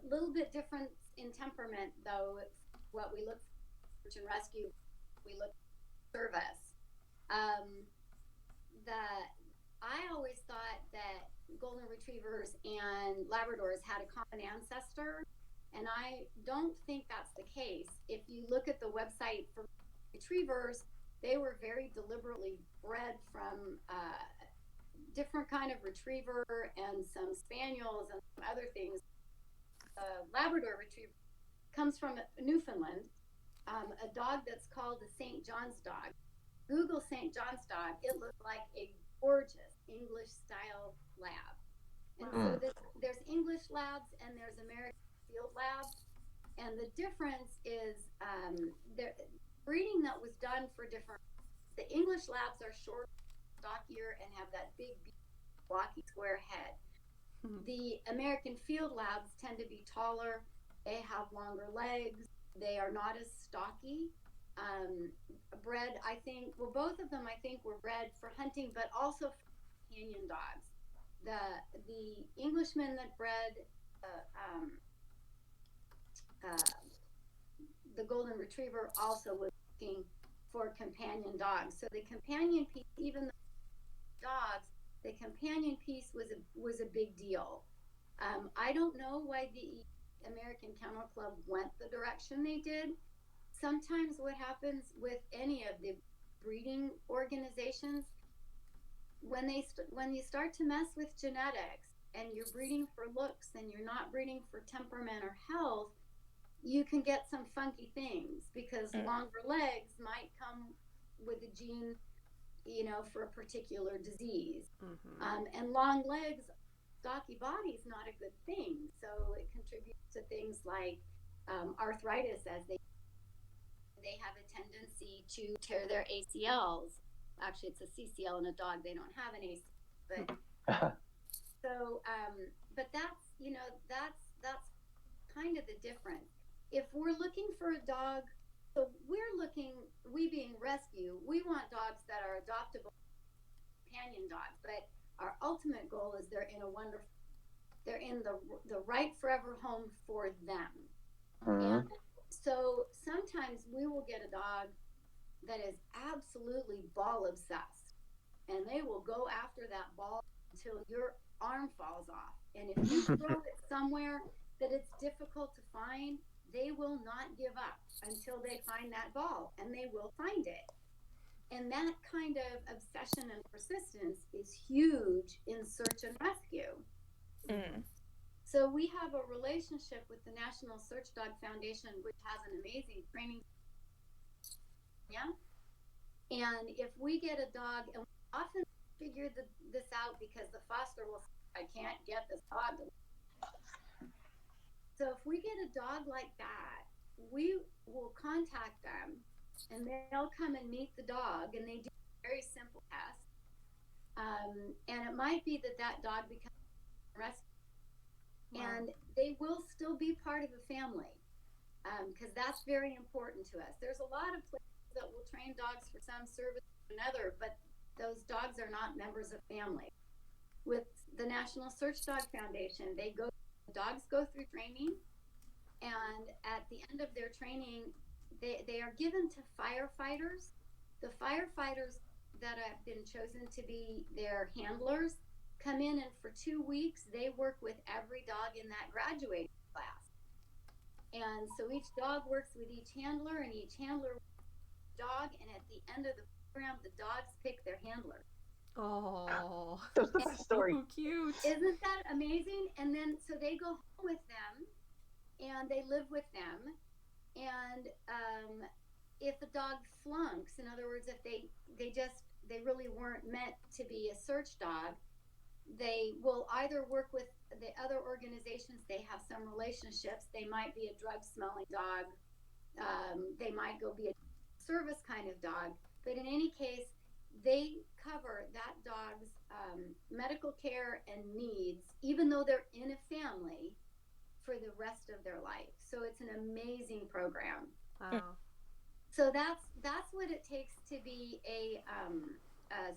Little bit different in temperament, though. What we look for search and rescue, we look for service. I always thought that golden retrievers and Labradors had a common ancestor, and I don't think that's the case. If you look at the website for retrievers, they were very deliberately bred from different kind of retriever and some spaniels and some other things. Labrador retriever comes from Newfoundland, a dog that's called the St. John's dog. Google St. John's dog. It looks like a gorgeous English style lab. And so there's English labs and there's American field labs. And the difference is the breeding that was done for different. The English labs are short, stockier, and have that big, blocky, square head. The American field labs tend to be taller. They have longer legs. They are not as stocky. Bred, I think, well, both of them, I think, were bred for hunting, but also for companion dogs. The Englishman that bred the golden retriever also was looking for companion dogs. So the companion piece, even though dogs, the companion piece was a big deal. I don't know why the American Kennel Club went the direction they did. Sometimes what happens with any of the breeding organizations, when you start to mess with genetics and you're breeding for looks and you're not breeding for temperament or health, you can get some funky things, because longer legs might come with a gene, for a particular disease. And long legs, stocky body is not a good thing. So it contributes to things like arthritis, as they have a tendency to tear their ACLs. Actually, it's a CCL in a dog. They don't have an ACL, but so but that's kind of the difference. If we're looking for a dog, so we being rescue, we want dogs that are adoptable companion dogs, but our ultimate goal is they're they're in the right forever home for them. Mhm. And so sometimes we will get a dog that is absolutely ball obsessed, and they will go after that ball until your arm falls off. And if you throw it somewhere that it's difficult to find, they will not give up until they find that ball, and they will find it. And that kind of obsession and persistence is huge in search and rescue. Mm. So we have a relationship with the National Search Dog Foundation, which has an amazing training. Yeah. And if we get a dog, and we often figure this out because the foster will say, I can't get this dog. So if we get a dog like that, we will contact them, and they'll come and meet the dog, and they do a very simple test. And it might be that that dog becomes a rescue. Wow. And they will still be part of the family, because that's very important to us. There's a lot of places that will train dogs for some service or another, but those dogs are not members of family. With the National Search Dog Foundation, dogs go through training, and at the end of their training, they are given to firefighters. The firefighters that have been chosen to be their handlers come in, and for 2 weeks they work with every dog in that graduating class. And so each dog works with each handler, and each handler works with the dog, and at the end of the program, the dogs pick their handler. Oh, That's the best story. so cute. Isn't that amazing? And then so they go home with them, and they live with them. And if a dog flunks, in other words, if they really weren't meant to be a search dog, they will either work with the other organizations. They have some relationships. They might be a drug smelling dog. They might go be a service kind of dog. But in any case, they cover that dog's medical care and needs, even though they're in a family, for the rest of their life. So it's an amazing program. Wow. So that's what it takes to be a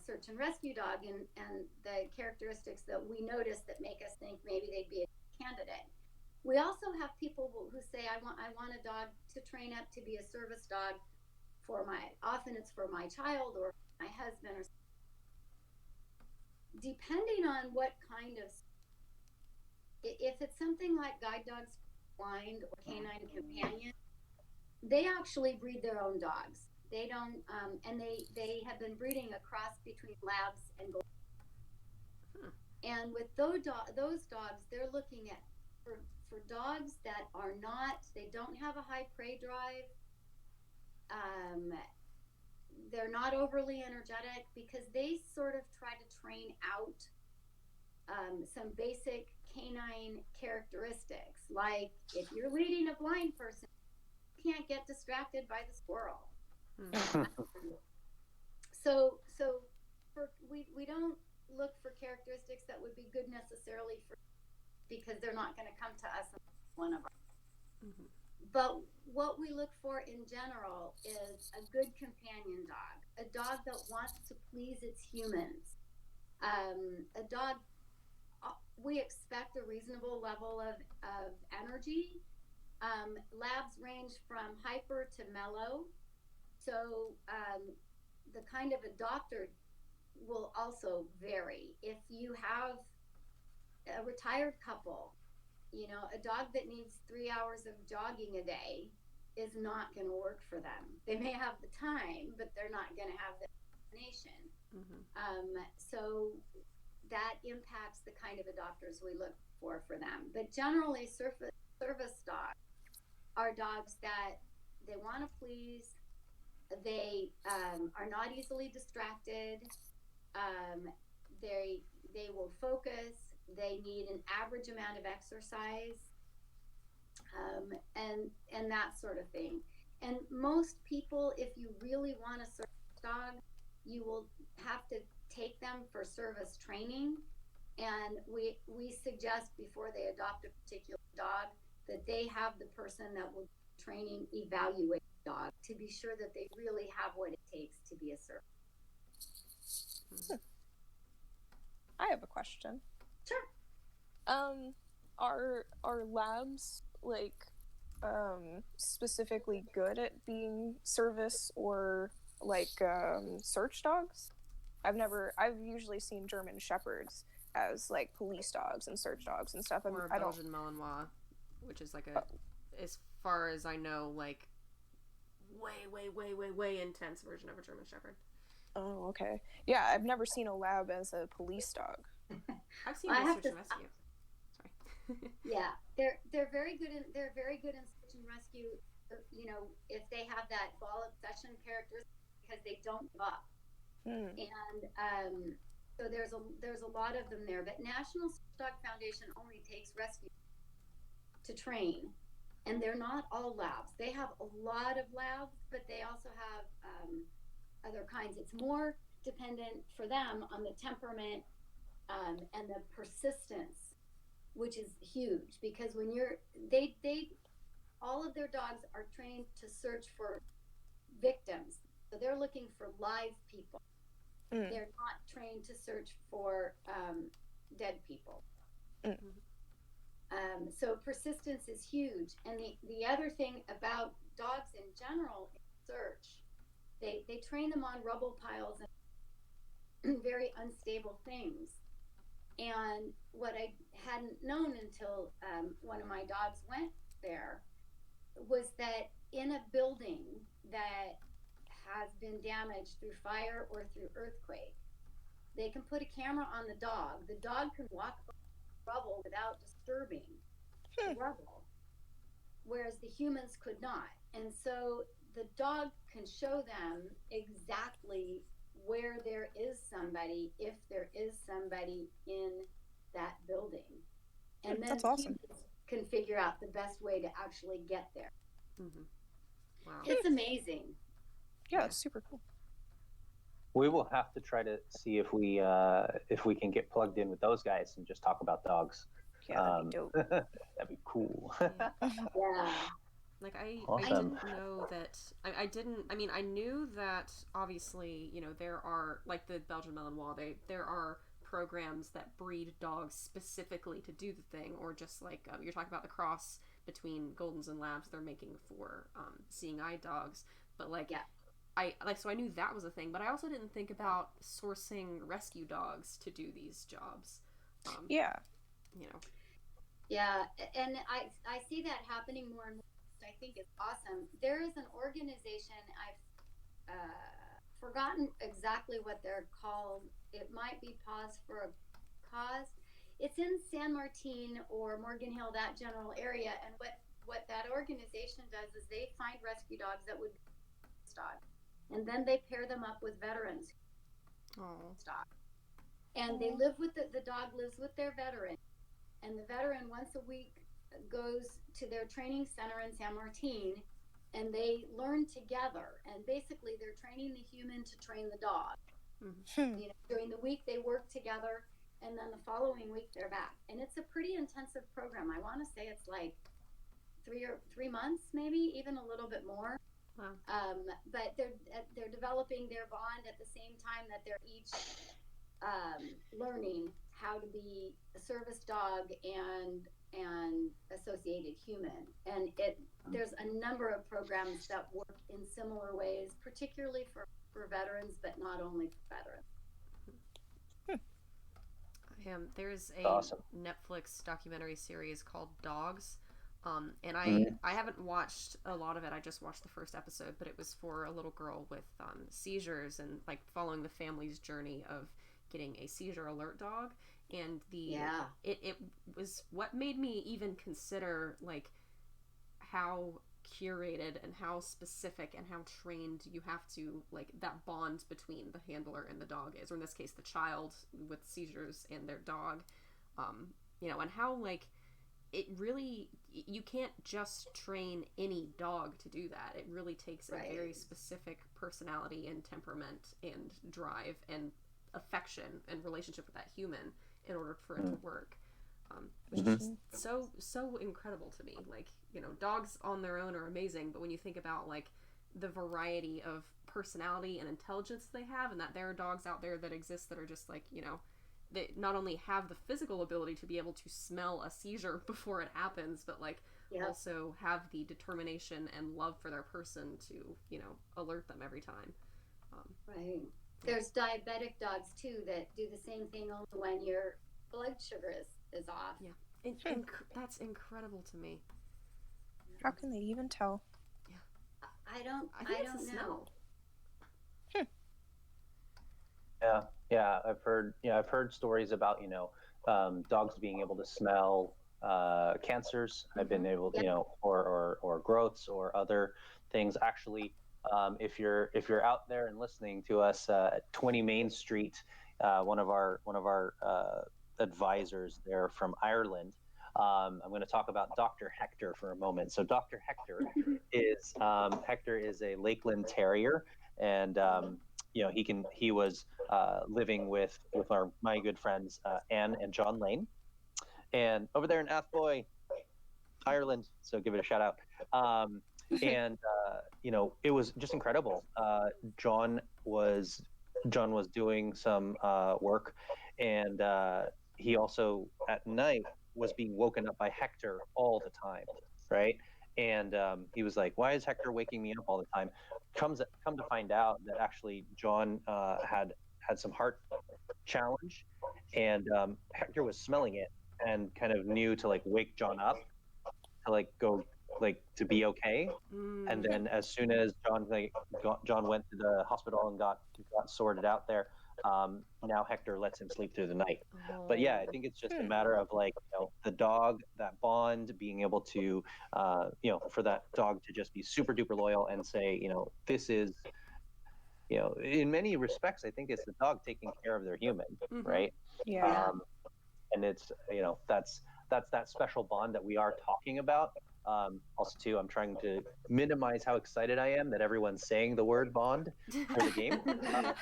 search and rescue dog, and the characteristics that we notice that make us think maybe they'd be a candidate. We also have people who say, I want a dog to train up to be a service dog often it's for my child or my husband, or depending on what kind of, if it's something like guide dogs, blind, or canine companion, they actually breed their own dogs. They don't, and they have been breeding a cross between labs and gold. And with those dogs, they're looking at for dogs that are not, they don't have a high prey drive. They're not overly energetic, because they sort of try to train out some basic canine characteristics. Like if you're leading a blind person, you can't get distracted by the squirrel. So we don't look for characteristics that would be good necessarily because they're not going to come to us one of our. Mm-hmm. But what we look for in general is a good companion dog, a dog that wants to please its humans, a dog. We expect a reasonable level of energy. Labs range from hyper to mellow. So the kind of a doctor will also vary. If you have a retired couple, a dog that needs 3 hours of jogging a day is not going to work for them. They may have the time, but they're not going to have the inclination. Mm-hmm. So that impacts the kind of a doctors we look for them. But generally, service dogs are dogs that they want to please. They are not easily distracted. They will focus. They need an average amount of exercise, and that sort of thing. And most people, if you really want a service dog, you will have to take them for service training. And we suggest before they adopt a particular dog that they have the person that will training evaluate the dog to be sure that they really have what it takes to be a service. I have a question. Sure. Are labs like specifically good at being service or like search dogs? I've usually seen German shepherds as like police dogs and search dogs and stuff. Or a I don't. Belgian Malinois, which is like a, as far as I know, like way intense version of a German Shepherd. Oh, okay. Yeah, I've never seen a lab as a police dog. I've seen Well, Search and Rescue. Sorry. Yeah, they're very good in search and rescue. You know, if they have that ball obsession characteristic, because they don't give up. And so there's a lot of them there. But National Search Dog Foundation only takes rescue to train, and they're not all labs. They have a lot of labs, but they also have other kinds. It's more dependent for them on the temperament and the persistence, which is huge, because when they all of their dogs are trained to search for victims, so they're looking for live people. They're not trained to search for dead people. So persistence is huge. And the other thing about dogs in general in search, they train them on rubble piles and very unstable things. And what I hadn't known until one of my dogs went there was that in a building that has been damaged through fire or through earthquake, they can put a camera on the dog. The dog can walk over the rubble without disturbing the rubble, whereas the humans could not. And so the dog can show them exactly where there is somebody, if there is somebody in that building. And then that's awesome. humans can figure out the best way to actually get there. Wow. It's amazing. Yeah, it's super cool. We will have to try to see if we can get plugged in with those guys and just talk about dogs. Yeah, that'd be dope. That'd be cool. Yeah. Like I Awesome. didn't know that. I didn't. I mean, I knew that obviously, you know, there are like the Belgian Malinois. There are programs that breed dogs specifically to do the thing, or just like you're talking about the cross between Goldens and Labs they're making for seeing eye dogs. But like, so I knew that was a thing, but I also didn't think about sourcing rescue dogs to do these jobs. Yeah. You know. Yeah, and I see that happening more and more. I think it's awesome. There is an organization, I've forgotten exactly what they're called. It might be Paws for a Cause. It's in San Martin or Morgan Hill, that general area. And what that organization does is they find rescue dogs that would be dogs, and then they pair them up with veterans. Dog. And they live with the dog lives with their veteran, and the veteran once a week goes to their training center in San Martin, and they learn together. And basically, they're training the human to train the dog. You know, during the week they work together, and then the following week they're back. And it's a pretty intensive program. I want to say it's like 3 months, maybe even a little bit more. Wow. But they're developing their bond at the same time that they're each learning how to be a service dog and associated human. And there's a number of programs that work in similar ways, particularly for veterans, but not only for veterans. There's a Awesome. Netflix documentary series called Dogs. And I haven't watched a lot of it. I just watched the first episode, but it was for a little girl with seizures and like following the family's journey of getting a seizure alert dog. And it was what made me even consider like how curated and how specific and how trained you have to, like, that bond between the handler and the dog is, or in this case the child with seizures and their dog, you know, and how like it really, you can't just train any dog to do that. It really takes a very specific personality and temperament and drive and affection and relationship with that human in order for it to work. Which is just so incredible to me. Like, you know, dogs on their own are amazing, but when you think about like the variety of personality and intelligence they have, and that there are dogs out there that exist that are just like, you know, they not only have the physical ability to be able to smell a seizure before it happens, but like also have the determination and love for their person to, you know, alert them every time. Right. There's diabetic dogs too that do the same thing only when your blood sugar is off. Yeah. That's incredible to me. How can they even tell? Yeah. I don't know. Smell. Yeah, I've heard stories about, you know, dogs being able to smell cancers. I've been able, you know, or growths or other things. Actually, if you're out there and listening to us at 20 Main Street, one of our advisors there from Ireland. I'm going to talk about Dr. Hector for a moment. So Dr. Hector is a Lakeland Terrier, and you know, he was living with my good friends Anne and John Lane, and over there in Athboy, Ireland. So give it a shout out. And you know, it was just incredible. John was doing some work, and he also at night was being woken up by Hector all the time, right? And he was like, "Why is Hector waking me up all the time?" Come to find out that actually John had some heart challenge, and Hector was smelling it and kind of knew to like wake John up to like go like to be okay. And then as soon as John went to the hospital and got sorted out there, now Hector lets him sleep through the night. But yeah, I think it's just a matter of like, you know, the dog, that bond, being able to you know, for that dog to just be super duper loyal and say, you know, this is, you know, in many respects, I think it's the dog taking care of their human, right? Yeah. And it's, you know, that's that special bond that we are talking about. Also, too, I'm trying to minimize how excited I am that everyone's saying the word bond for the game. But,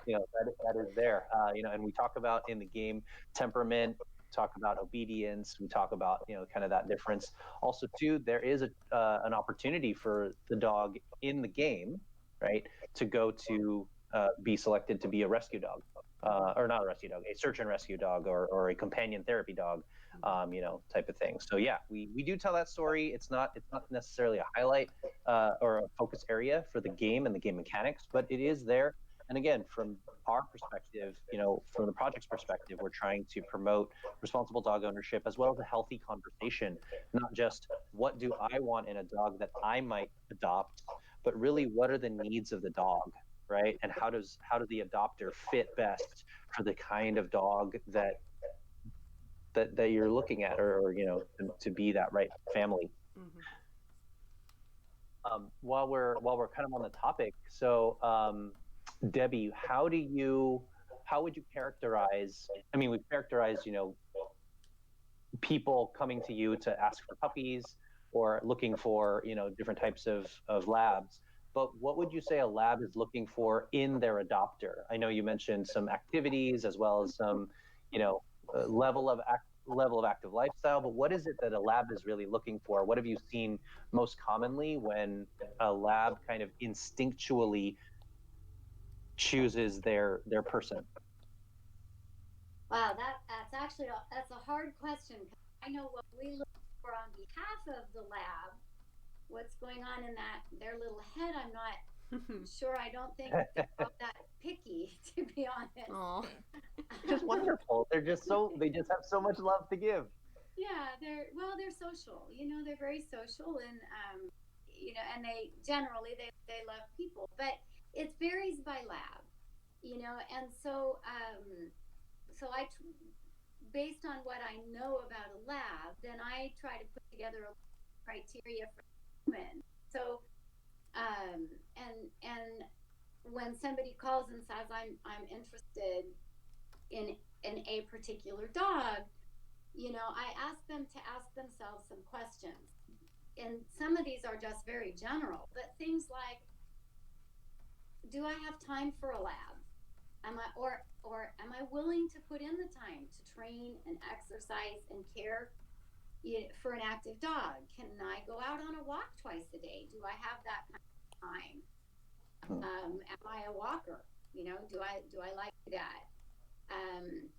you know, that is there. You know, and we talk about in the game temperament, talk about obedience, we talk about, you know, kind of that difference. Also, too, there is an opportunity for the dog in the game, right, to go to be selected to be a rescue dog. Or not a rescue dog, a search and rescue dog, or a companion therapy dog, you know, type of thing. So yeah, we do tell that story. It's not necessarily a highlight or a focus area for the game and the game mechanics, but it is there. And again, from our perspective, you know, from the project's perspective, we're trying to promote responsible dog ownership as well as a healthy conversation, not just what do I want in a dog that I might adopt, but really what are the needs of the dog, right? And how does the adopter fit best for the kind of dog that you're looking at, or you know, to be that right family. While we're kind of on the topic, so Debbi, how would you characterize? I mean, we've characterized, you know, people coming to you to ask for puppies or looking for, you know, different types of labs. But what would you say a lab is looking for in their adopter? I know you mentioned some activities as well as some, you know, level of active lifestyle. But what is it that a lab is really looking for? What have you seen most commonly when a lab kind of instinctually chooses their person? Wow, that's actually that's a hard question. I know what we look for on behalf of the lab. What's going on in their little head, I'm not sure. I don't think they're all that picky, to be honest. Aww. Just wonderful. They just have so much love to give. Yeah, they're social. You know, they're very social, and you know, and they generally they love people, but it varies by lab. You know, and so based on what I know about a lab, then I try to put together a criteria for human. So, and when somebody calls and says I'm interested in a particular dog, you know, I ask them to ask themselves some questions. And some of these are just very general, but things like, do I have time for a lab? Am I willing to put in the time to train and exercise and care for an active dog? Can I go out on a walk twice a day? Do I have that kind of time? Am I a walker? You know, do I like that? Um,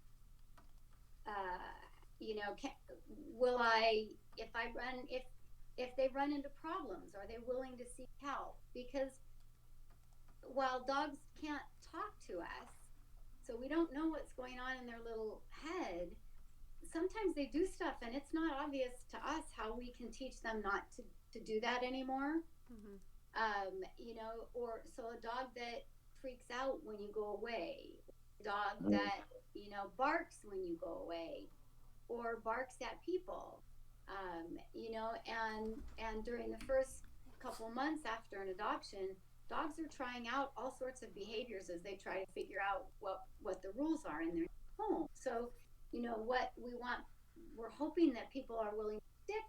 you know, will I, if I run, if they run into problems, are they willing to seek help? Because while dogs can't talk to us, so we don't know what's going on in their little head, sometimes they do stuff and it's not obvious to us how we can teach them not to do that anymore. Mm-hmm. You know, or so a dog that freaks out when you go away, a dog that, you know, barks when you go away, or barks at people, you know, and during the first couple months after an adoption, dogs are trying out all sorts of behaviors as they try to figure out what the rules are in their home. So, you know, what we want, we're hoping that people are willing to stick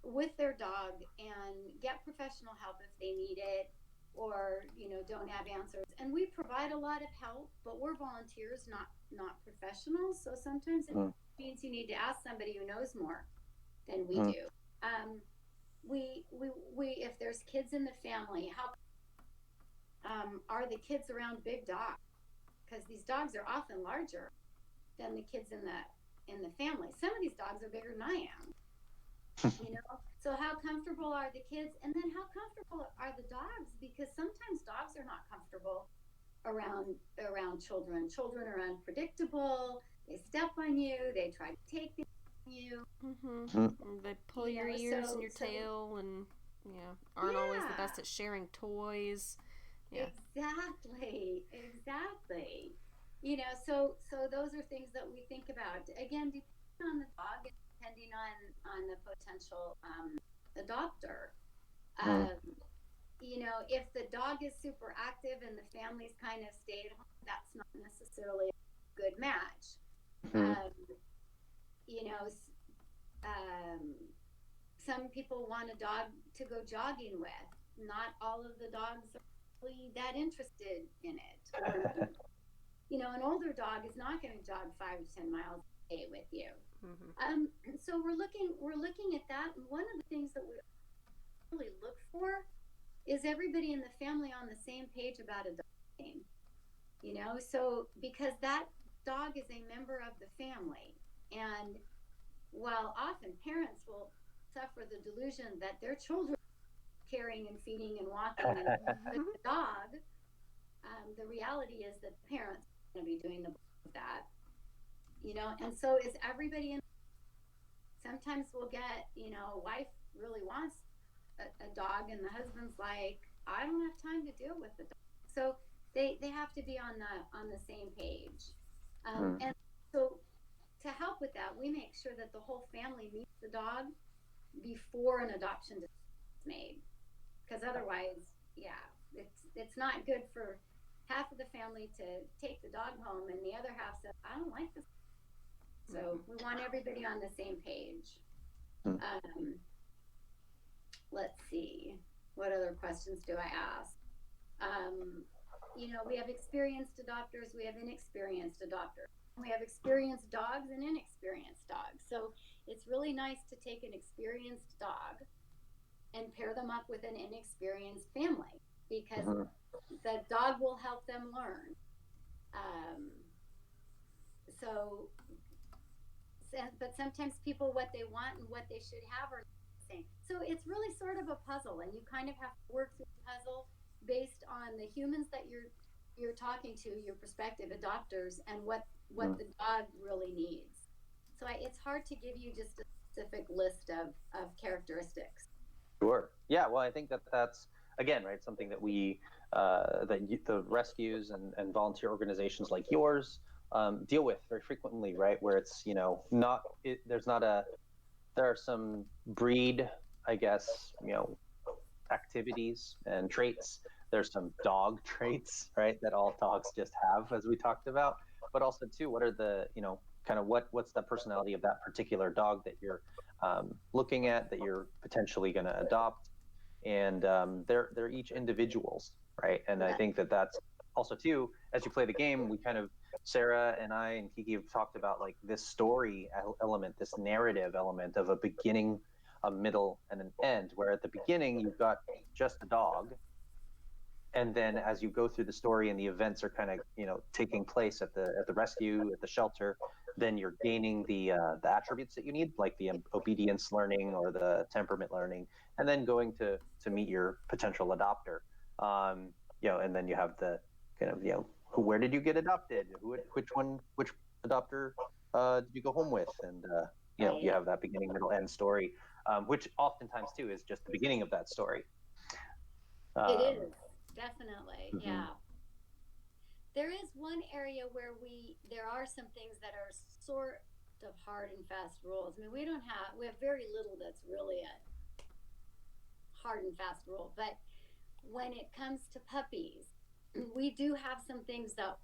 with their dog and get professional help if they need it, or, you know, don't have answers. And we provide a lot of help, but we're volunteers, not professionals. So sometimes it means you need to ask somebody who knows more than we do. We if there's kids in the family, how are the kids around big dogs? Because these dogs are often larger than the kids in the family. Some of these dogs are bigger than I am. You know, so how comfortable are the kids, and then how comfortable are the dogs? Because sometimes dogs are not comfortable around children. Children are unpredictable. They step on you. They try to take things from you. They pull your ears and your tail, and aren't always the best at sharing toys. Yeah. Exactly. You know, so those are things that we think about. Again, depending on the dog, and depending on the potential adopter. You know, if the dog is super active and the family's kind of stay at home, that's not necessarily a good match. You know, some people want a dog to go jogging with. Not all of the dogs are really that interested in it. Or, you know, an older dog is not going to jog 5 to 10 miles a day with you. So we're looking at that, and one of the things that we really look for is everybody in the family on the same page about a dog name. You know, so because that dog is a member of the family, and while often parents will suffer the delusion that their children are carrying and feeding and walking and the dog, the reality is that the parents are going to be doing the that. You know, and so is everybody in. Sometimes we'll get, you know, a wife really wants a dog, and the husband's like, I don't have time to deal with the dog. So they have to be on the same page. And so to help with that, we make sure that the whole family meets the dog before an adoption decision is made, because otherwise, it's not good for half of the family to take the dog home and the other half says, I don't like this. So we want everybody on the same page. Let's see, what other questions do I ask? You know, we have experienced adopters, we have inexperienced adopters. We have experienced dogs and inexperienced dogs. So it's really nice to take an experienced dog and pair them up with an inexperienced family, because the dog will help them learn. But sometimes people, what they want and what they should have are the same. So it's really sort of a puzzle, and you kind of have to work through the puzzle based on the humans that you're talking to, your prospective adopters, and what the dog really needs. So it's hard to give you just a specific list of characteristics. Sure. Yeah. Well, I think that's again, right, something that we the rescues and volunteer organizations like yours deal with very frequently, right? Where it's, you know, there are some breed, I guess, you know, activities and traits. There's some dog traits, right, that all dogs just have, as we talked about. But also, too, what are the, you know, kind of what's the personality of that particular dog that you're looking at, that you're potentially going to adopt, and they're each individuals, right? And I think that's also, too, as you play the game, we kind of, Sarah and I and Kiki have talked about like this story element, this narrative element of a beginning, a middle, and an end, where at the beginning you've got just a dog, and then as you go through the story and the events are kind of taking place at the rescue, at the shelter, then you're gaining the attributes that you need, like the obedience learning or the temperament learning, and then going to meet your potential adopter. And then you have the kind of where did you get adopted, which adopter did you go home with, and you have that beginning, middle, end story, which oftentimes too is just the beginning of that story. It is, definitely, Mm-hmm. yeah. There is one area where there are some things that are sort of hard and fast rules. I mean, we have very little that's really a hard and fast rule, but when it comes to puppies, we do have some things that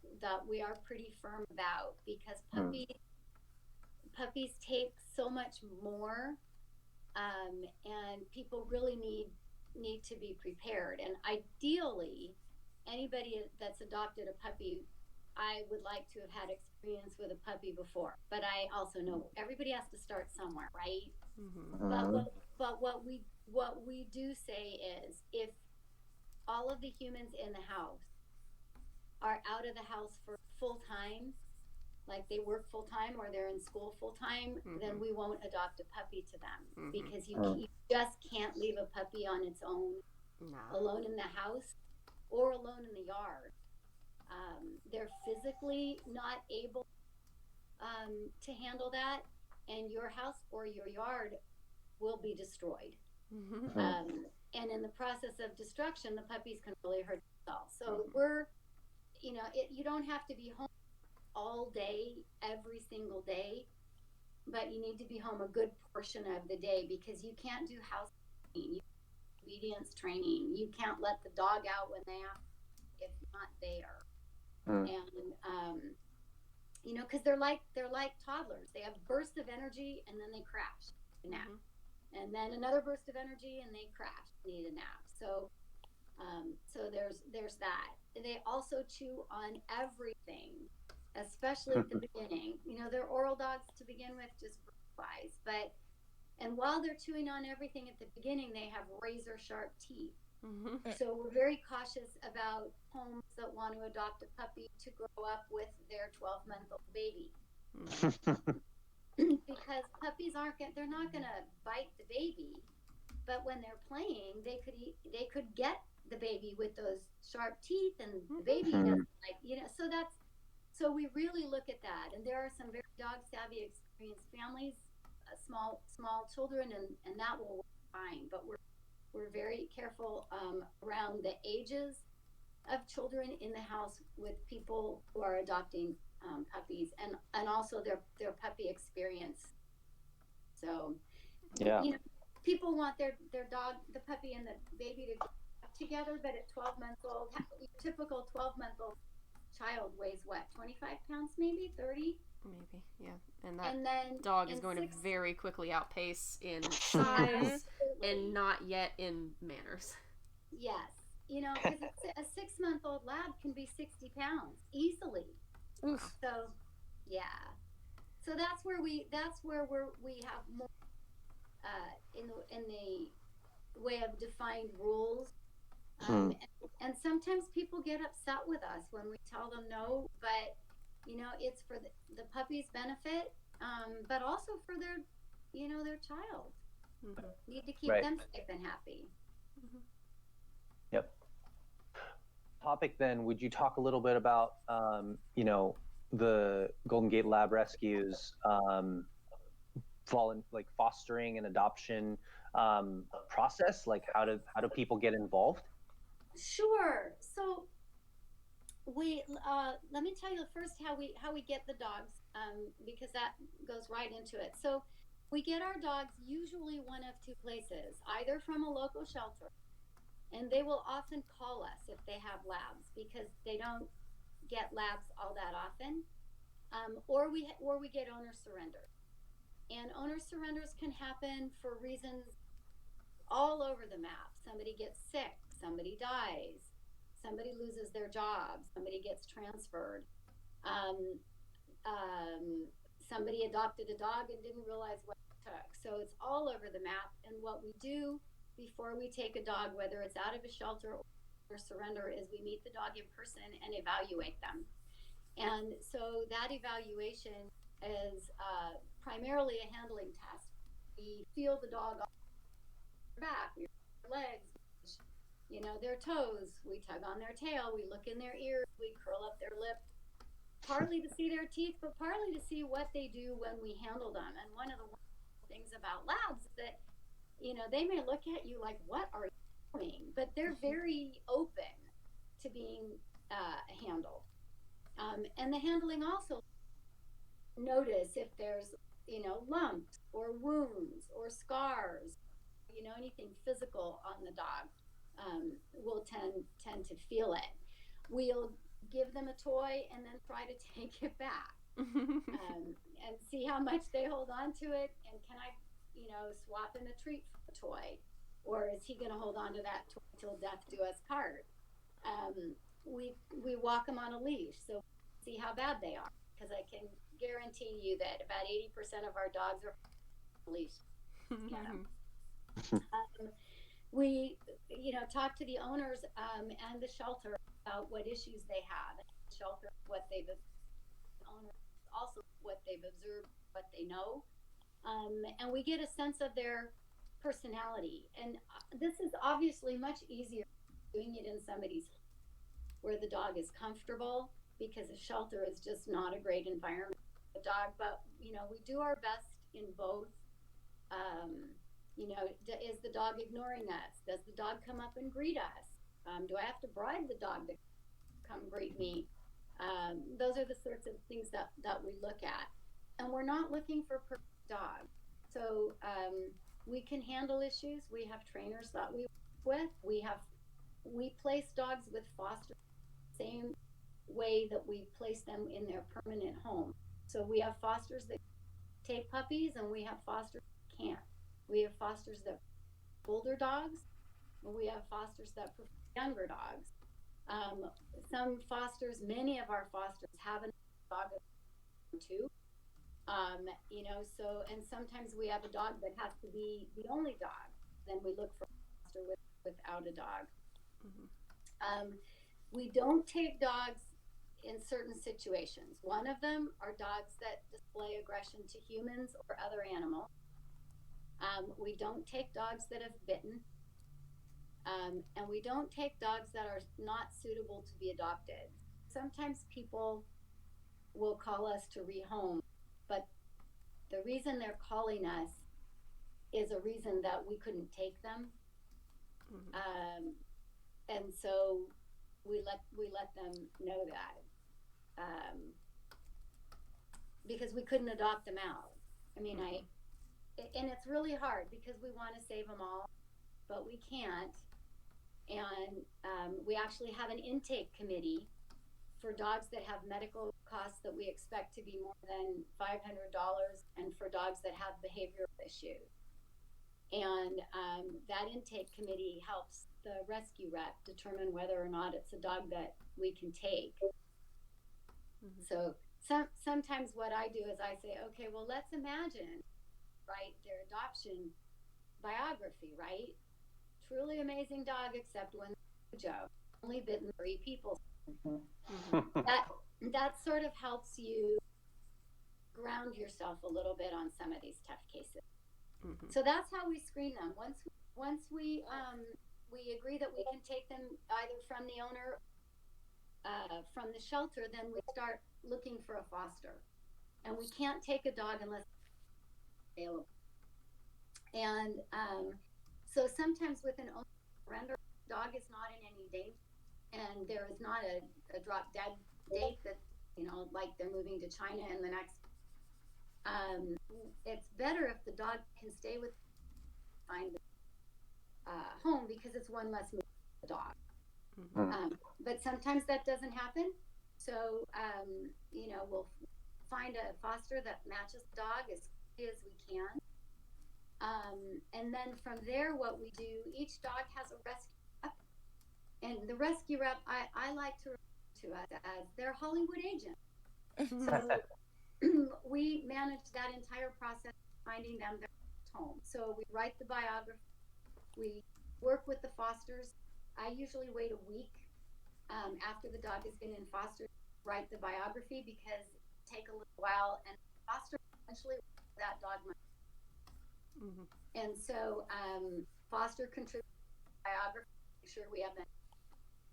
we are pretty firm about, because puppies take so much more, and people really need to be prepared. And ideally, anybody that's adopted a puppy, I would like to have had experience with a puppy before. But I also know everybody has to start somewhere, right? Mm-hmm. But what we do say is, if all of the humans in the house are out of the house for full time, like they work full time or they're in school full time, then we won't adopt a puppy to them, because you just can't leave a puppy on its own, alone in the house or alone in the yard. They're physically not able to handle that, and your house or your yard will be destroyed. And in the process of destruction, the puppies can really hurt themselves. So you don't have to be home all day, every single day, but you need to be home a good portion of the day, because you can't do house training, obedience training. You can't let the dog out when they have, if not there. And because they're like toddlers. They have bursts of energy and then they crash, nap, and then another burst of energy and they crash, need a nap. So there's that. They also chew on everything, especially at the beginning. They're oral dogs to begin with, just wise, and while they're chewing on everything at the beginning, they have razor sharp teeth. So we're very cautious about homes that want to adopt a puppy to grow up with their 12-month-old baby. Because puppies they're not going to bite the baby, but when they're playing, they could get the baby with those sharp teeth, and the baby doesn't so we really look at that. And there are some very dog savvy, experienced families, small children, and that will work fine. But we're very careful around the ages of children in the house with people who are adopting puppies, and also their puppy experience. So people want their dog, the puppy and the baby, to grow up together, but at 12 months old, typical 12-month-old child weighs what, 25 pounds, maybe 30? Maybe, yeah. And that dog is going to very quickly outpace in size and not yet in manners. Yes, because a 6-month-old lab can be 60 pounds easily. Oof. So, yeah. So that's where we have more in the way of defined rules. And sometimes people get upset with us when we tell them no, but it's for the puppy's benefit, but also for their child. Need to keep them safe and happy. Yep. Topic then, would you talk a little bit about the Golden Gate Lab rescues, fostering and adoption process? Like how do people get involved? Sure. So we let me tell you first how we get the dogs, because that goes right into it. So we get our dogs usually one of two places, either from a local shelter, and they will often call us if they have labs, because they don't get labs all that often, or we get owner surrender. And owner surrenders can happen for reasons all over the map. Somebody gets sick, somebody dies, somebody loses their job, somebody gets transferred, somebody adopted a dog and didn't realize what it took. So it's all over the map. And what we do before we take a dog, whether it's out of a shelter or or surrender is we meet the dog in person and evaluate them. And so that evaluation is primarily a handling test. We feel the dog on their back, we their legs, their toes, we tug on their tail, we look in their ears, we curl up their lip, partly to see their teeth, but partly to see what they do when we handle them. And one of the things about labs is that, they may look at you like, what are you doing? But they're very open to being handled. And the handling also notice if there's, lumps or wounds or scars, anything physical on the dog. Will tend to feel it. We'll give them a toy and then try to take it back and see how much they hold on to it. And can I, swap him a treat for a toy, or is he going to hold on to that toy till death do us part? We walk them on a leash, so see how bad they are, because I can guarantee you that about 80% of our dogs are on a leash. We, talk to the owners and the shelter about what issues they have. The shelter, what they've owners also what they've observed, what they know, and we get a sense of their personality. And this is obviously much easier doing it in somebody's where the dog is comfortable, because a shelter is just not a great environment for the dog. But we do our best in both. Is the dog ignoring us? Does the dog come up and greet us? Do I have to bribe the dog to come greet me? Those are the sorts of things that we look at. And we're not looking for perfect dogs. So we can handle issues. We have trainers that we work with. We place dogs with foster the same way that we place them in their permanent home. So we have fosters that take puppies, and we have fosters that can't. We have fosters that older dogs, and we have fosters that prefer younger dogs. Some fosters, many of our fosters have a dog too. So, and sometimes we have a dog that has to be the only dog. Then we look for a foster without a dog. We don't take dogs in certain situations. One of them are dogs that display aggression to humans or other animals. We don't take dogs that have bitten. And we don't take dogs that are not suitable to be adopted. Sometimes people will call us to rehome, but the reason they're calling us is a reason that we couldn't take them. And so we let them know that, because we couldn't adopt them out. I mean, and it's really hard because we want to save them all, but we can't. And we actually have an intake committee for dogs that have medical costs that we expect to be more than $500, and for dogs that have behavioral issues. And that intake committee helps the rescue rep determine whether or not it's a dog that we can take. So sometimes what I do is I say, okay, well, let's imagine, right, their adoption biography, right? Truly amazing dog, except when Joe only bitten 3 people. That sort of helps you ground yourself a little bit on some of these tough cases. So that's how we screen them. Once we agree that we can take them either from the owner, from the shelter, then we start looking for a foster. And we can't take a dog unless it's available. And so sometimes with an owner surrender, the dog is not in any danger, and there is not a drop dead date that, like they're moving to China in the next. It's better if the dog can stay with find home, because it's one less move for the dog. But sometimes that doesn't happen. So we'll find a foster that matches the dog as quickly as we can. And then from there, what we do, each dog has a rescue rep. And the rescue rep, I like to refer to us as their Hollywood agent. So we manage that entire process, finding them their home. So we write the biography, we work with the fosters I usually wait a week after the dog has been in foster to write the biography because it take a little while, and foster eventually that dog might. Mm-hmm. And so foster contributes to the biography, make sure we have that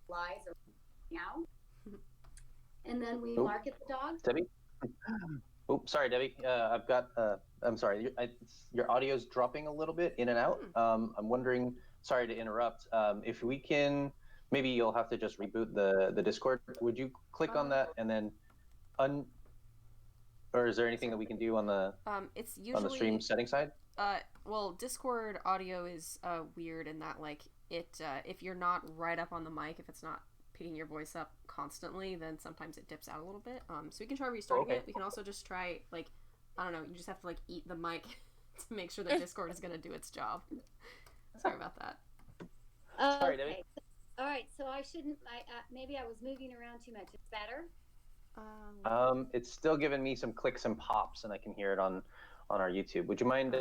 lies or meow, and then we market the dog. Debbi? Oh, sorry, Debbi. I've got. I'm sorry. Your audio's dropping a little bit in and out. I'm wondering. Sorry to interrupt. If we can, maybe you'll have to just reboot the Discord. Would you click on that and then or is there anything that we can do on the it's usually on the stream setting side? Well, Discord audio is weird in that like it if you're not right up on the mic, if it's not picking your voice up constantly, then sometimes it dips out a little bit. So we can try restarting it. We can also just try like I don't know. You just have to like eat the mic to make sure that Discord is gonna do its job. Sorry about that. Sorry, Debbi. All right, so I shouldn't. Maybe I was moving around too much. It's better. It's still giving me some clicks and pops, and I can hear it on our YouTube. Would you mind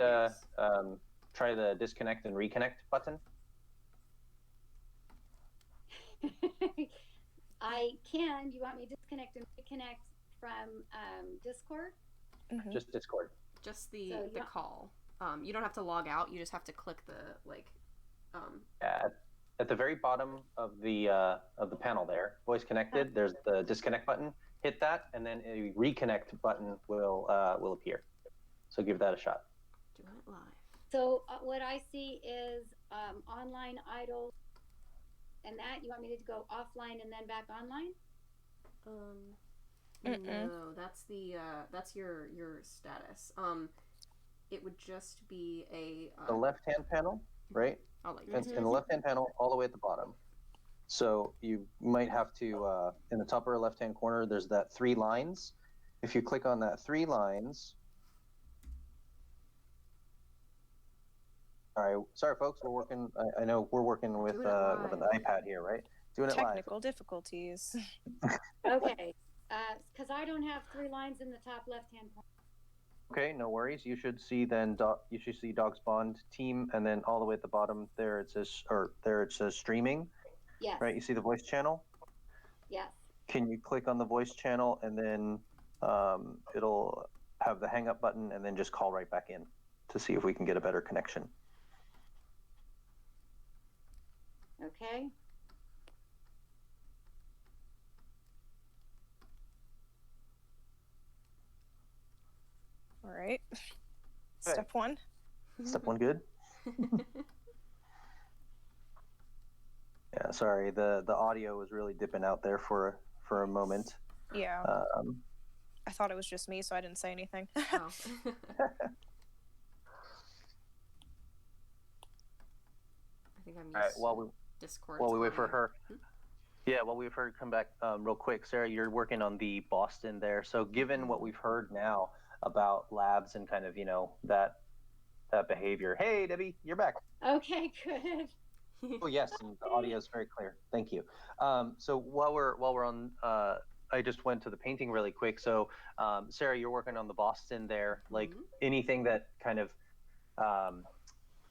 try the disconnect and reconnect button? I can. Do you want me to disconnect and reconnect from Discord? Mm-hmm. Just Discord. Just the call. You don't have to log out. You just have to click the like. At the very bottom of the panel there, voice connected. There's the disconnect button. Hit that, and then a reconnect button will appear. So give that a shot. Doing it live. So what I see is online idle, and that you want me to go offline and then back online? No, that's your status. It would just be the left-hand panel, right? In the left-hand panel, all the way at the bottom. So you might have to, in the top or left-hand corner, there's that 3 lines. If you click on that 3 lines, sorry folks, we're working. I know we're working with an iPad here, right? Doing it live. Technical difficulties. Okay, because I don't have 3 lines in the top left-hand corner. Okay, no worries. You should see then. You should see Dog Spawned team, and then all the way at the bottom there it says streaming. Yes. Right. You see the voice channel. Yes. Can you click on the voice channel and then it'll have the hang up button, and then just call right back in to see if we can get a better connection. Okay. All right. Step 1. Step 1 good. Yeah, sorry. The audio was really dipping out there for a moment. Yeah. I thought it was just me, so I didn't say anything. Oh. I think I'm used to Discord. While we wait for her. Yeah, while we've heard come back real quick, Sarah, you're working on the Boston there. So given what we've heard now about labs and kind of, that behavior. Hey, Debbi, you're back. Okay, good. Oh, yes, and the audio is very clear. Thank you. So while we're on, I just went to the painting really quick. So Sarah, you're working on the Boston there. Like anything that kind of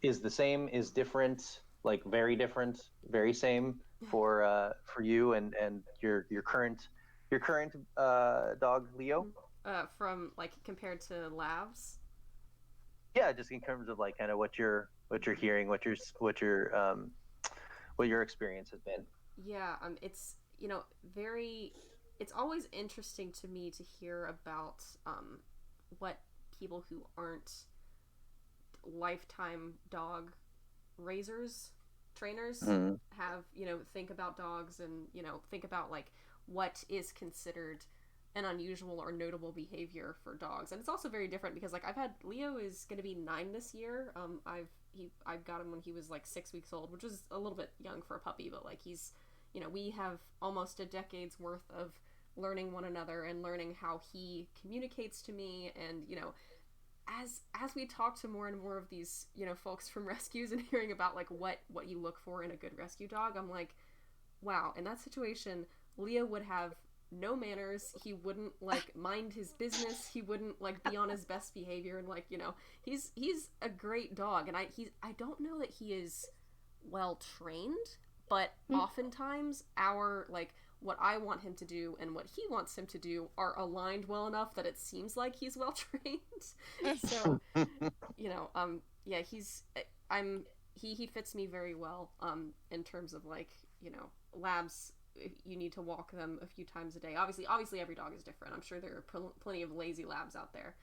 is the same, is different, like very different, very same for you and your current dog Leo. From like compared to labs. Yeah, just in terms of like kind of what you're hearing, what your experience has been. Yeah, it's it's always interesting to me to hear about what people who aren't lifetime dog raisers, trainers have, think about dogs and, think about like what is considered an unusual or notable behavior for dogs. And it's also very different because like Leo is going to be 9 this year. I've got him when he was like 6 weeks old, which is a little bit young for a puppy, but like he's, we have almost a decade's worth of learning one another and learning how he communicates to me. And, as we talk to more and more of these, folks from rescues and hearing about like what you look for in a good rescue dog, I'm like, wow, in that situation, Leo would have no manners. He wouldn't like mind his business. He wouldn't like be on his best behavior, and like, he's a great dog, and I don't know that he is well trained, but oftentimes our like what I want him to do and what he wants him to do are aligned well enough that it seems like he's well trained. So, you know, yeah, he fits me very well in terms of like, you know, labs. You need to walk them a few times a day. Obviously every dog is different. I'm sure there are plenty of lazy labs out there.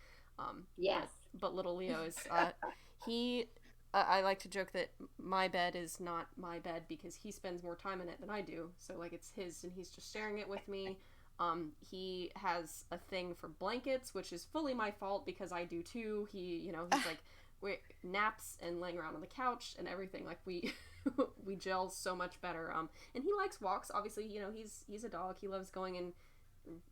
Yes. But little Leo is he I like to joke that my bed is not my bed because he spends more time in it than I do. So like it's his and he's just sharing it with me. He has a thing for blankets, which is fully my fault because I do too. He's like naps and laying around on the couch and everything. Like we we gel so much better. And he likes walks. Obviously, you know, he's a dog. He loves going and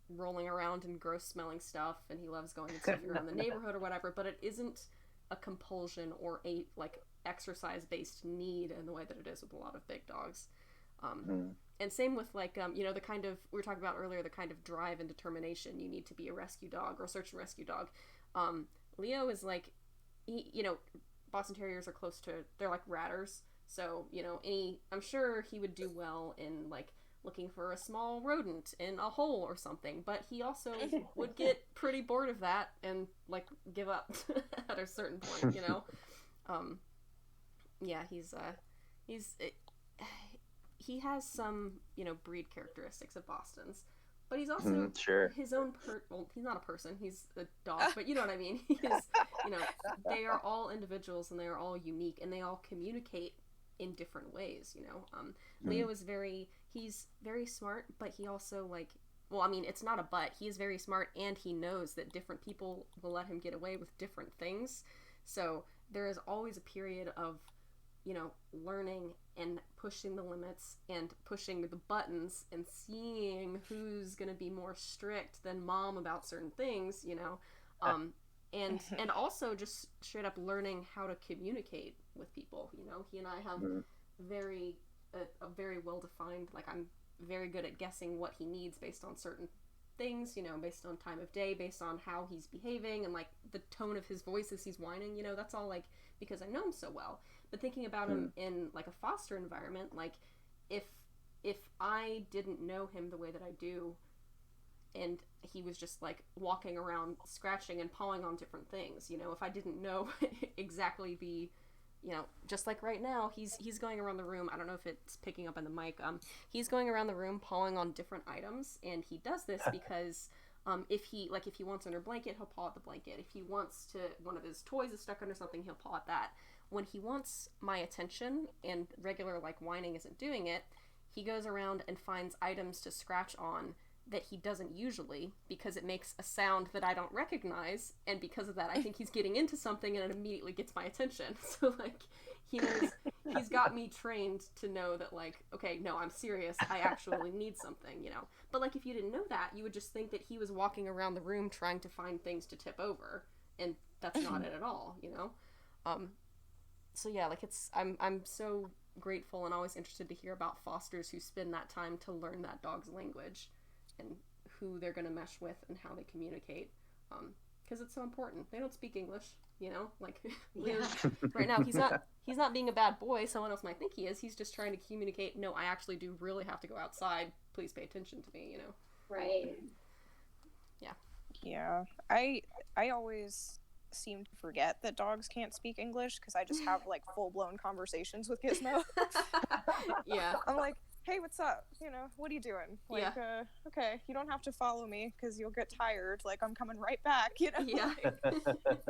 rolling around in gross smelling stuff, and he loves going and sniffing around the neighborhood or whatever. But it isn't a compulsion or a like exercise based need in the way that it is with a lot of big dogs. And same with like you know, the kind of we were talking about earlier, the kind of drive and determination you need to be a rescue dog or a search and rescue dog. Leo is like you know, Boston Terriers are close to, they're like ratters, so you know, I'm sure he would do well in like looking for a small rodent in a hole or something, but he also would get pretty bored of that and like give up at a certain point, you know. Yeah, he has some, you know, breed characteristics of Boston's, but he's also sure. his own well, he's not a person, he's a dog, but you know what I mean. He's, you know, they are all individuals and they are all unique and they all communicate in different ways, you know. Leo is he's very smart, but he also like, well, I mean, it's not a but, he is very smart and he knows that different people will let him get away with different things. So there is always a period of, you know, learning and pushing the limits and pushing the buttons and seeing who's going to be more strict than mom about certain things, you know. And also just straight up learning how to communicate with people, you know. He and I have a very well defined, like, I'm very good at guessing what he needs based on certain things, you know, based on time of day, based on how he's behaving and like the tone of his voice as he's whining, you know. That's all like because I know him so well. But thinking about him in like a foster environment, like if I didn't know him the way that I do and he was just like walking around scratching and pawing on different things, you know, if I didn't know exactly you know, just like right now, he's going around the room. I don't know if it's picking up on the mic. He's going around the room pawing on different items, and he does this because if he wants under a blanket, he'll paw at the blanket. If he wants to, one of his toys is stuck under something, he'll paw at that. When he wants my attention and regular like whining isn't doing it, he goes around and finds items to scratch on that he doesn't usually, because it makes a sound that I don't recognize, and because of that I think he's getting into something and it immediately gets my attention. So like he's got me trained to know that like, okay, no, I'm serious, I actually need something, you know. But like if you didn't know that, you would just think that he was walking around the room trying to find things to tip over, and that's not it at all, you know. So yeah, like I'm so grateful and always interested to hear about fosters who spend that time to learn that dog's language and who they're going to mesh with and how they communicate, because it's so important. They don't speak English, you know, like right now he's not being a bad boy. Someone else might think he is. He's just trying to communicate, no, I actually do really have to go outside, please pay attention to me, you know. Right. Yeah, I always seem to forget that dogs can't speak English because I just have like full-blown conversations with Gizmo. Yeah, I'm like, hey, what's up? You know, what are you doing? Like, okay, you don't have to follow me because you'll get tired. Like, I'm coming right back, you know? Yeah.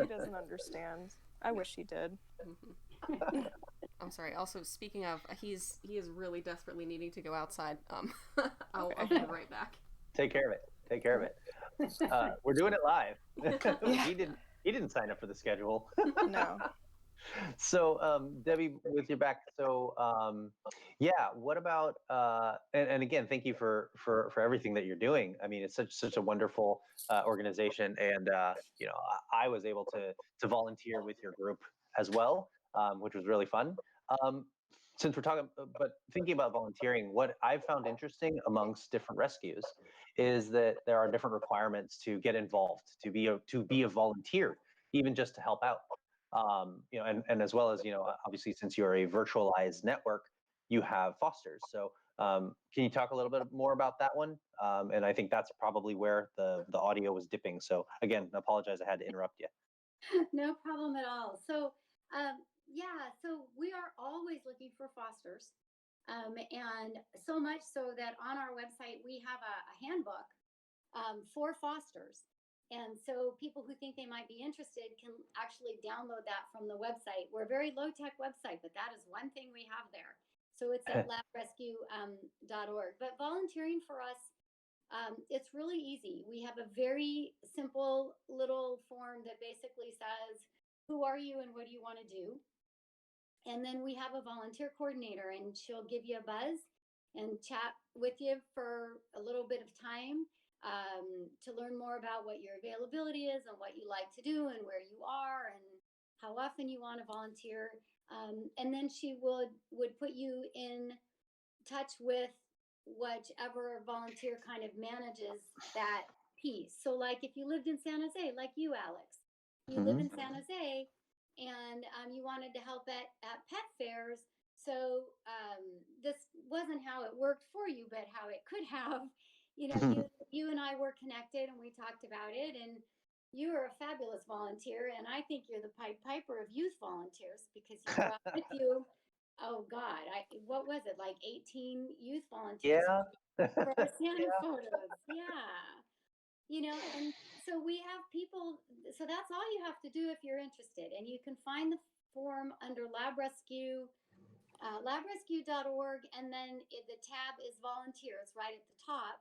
He doesn't understand. I wish he did. Mm-hmm. I'm sorry. Also, speaking of, he is really desperately needing to go outside. I'll be right back. Take care of it. We're doing it live. He didn't sign up for the schedule. No. So, Debbie, with your back. So, what about? And again, thank you for everything that you're doing. I mean, it's such a wonderful organization, and you know, I was able to volunteer with your group as well, which was really fun. Since we're talking, but thinking about volunteering, what I've found interesting amongst different rescues is that there are different requirements to get involved, to be a volunteer, even just to help out. You know, and as well as, you know, obviously since you're a virtualized network, you have fosters. So can you talk a little bit more about that one? And I think that's probably where the audio was dipping. So again, I apologize, I had to interrupt you. No problem at all. So, yeah, so we are always looking for fosters. And so much so that on our website, we have a handbook for fosters. And so people who think they might be interested can actually download that from the website. We're a very low tech website, but that is one thing we have there. So it's at labrescue.org. But volunteering for us, it's really easy. We have a very simple little form that basically says, who are you and what do you want to do? And then we have a volunteer coordinator, and she'll give you a buzz and chat with you for a little bit of time to learn more about what your availability is and what you like to do and where you are and how often you want to volunteer. And then she would put you in touch with whichever volunteer kind of manages that piece. So, like if you lived in San Jose, like you, Alex, you live in San Jose, and you wanted to help at pet fairs. So this wasn't how it worked for you, but how it could have. You know, you and I were connected, and we talked about it, and you are a fabulous volunteer, and I think you're the Pied Piper of youth volunteers because you brought with you. Oh God, what was it, like 18 youth volunteers for our Santa photos? Yeah, you know, and so we have people. So that's all you have to do if you're interested, and you can find the form under LabRescue, labrescue.org, and then the tab is volunteers right at the top.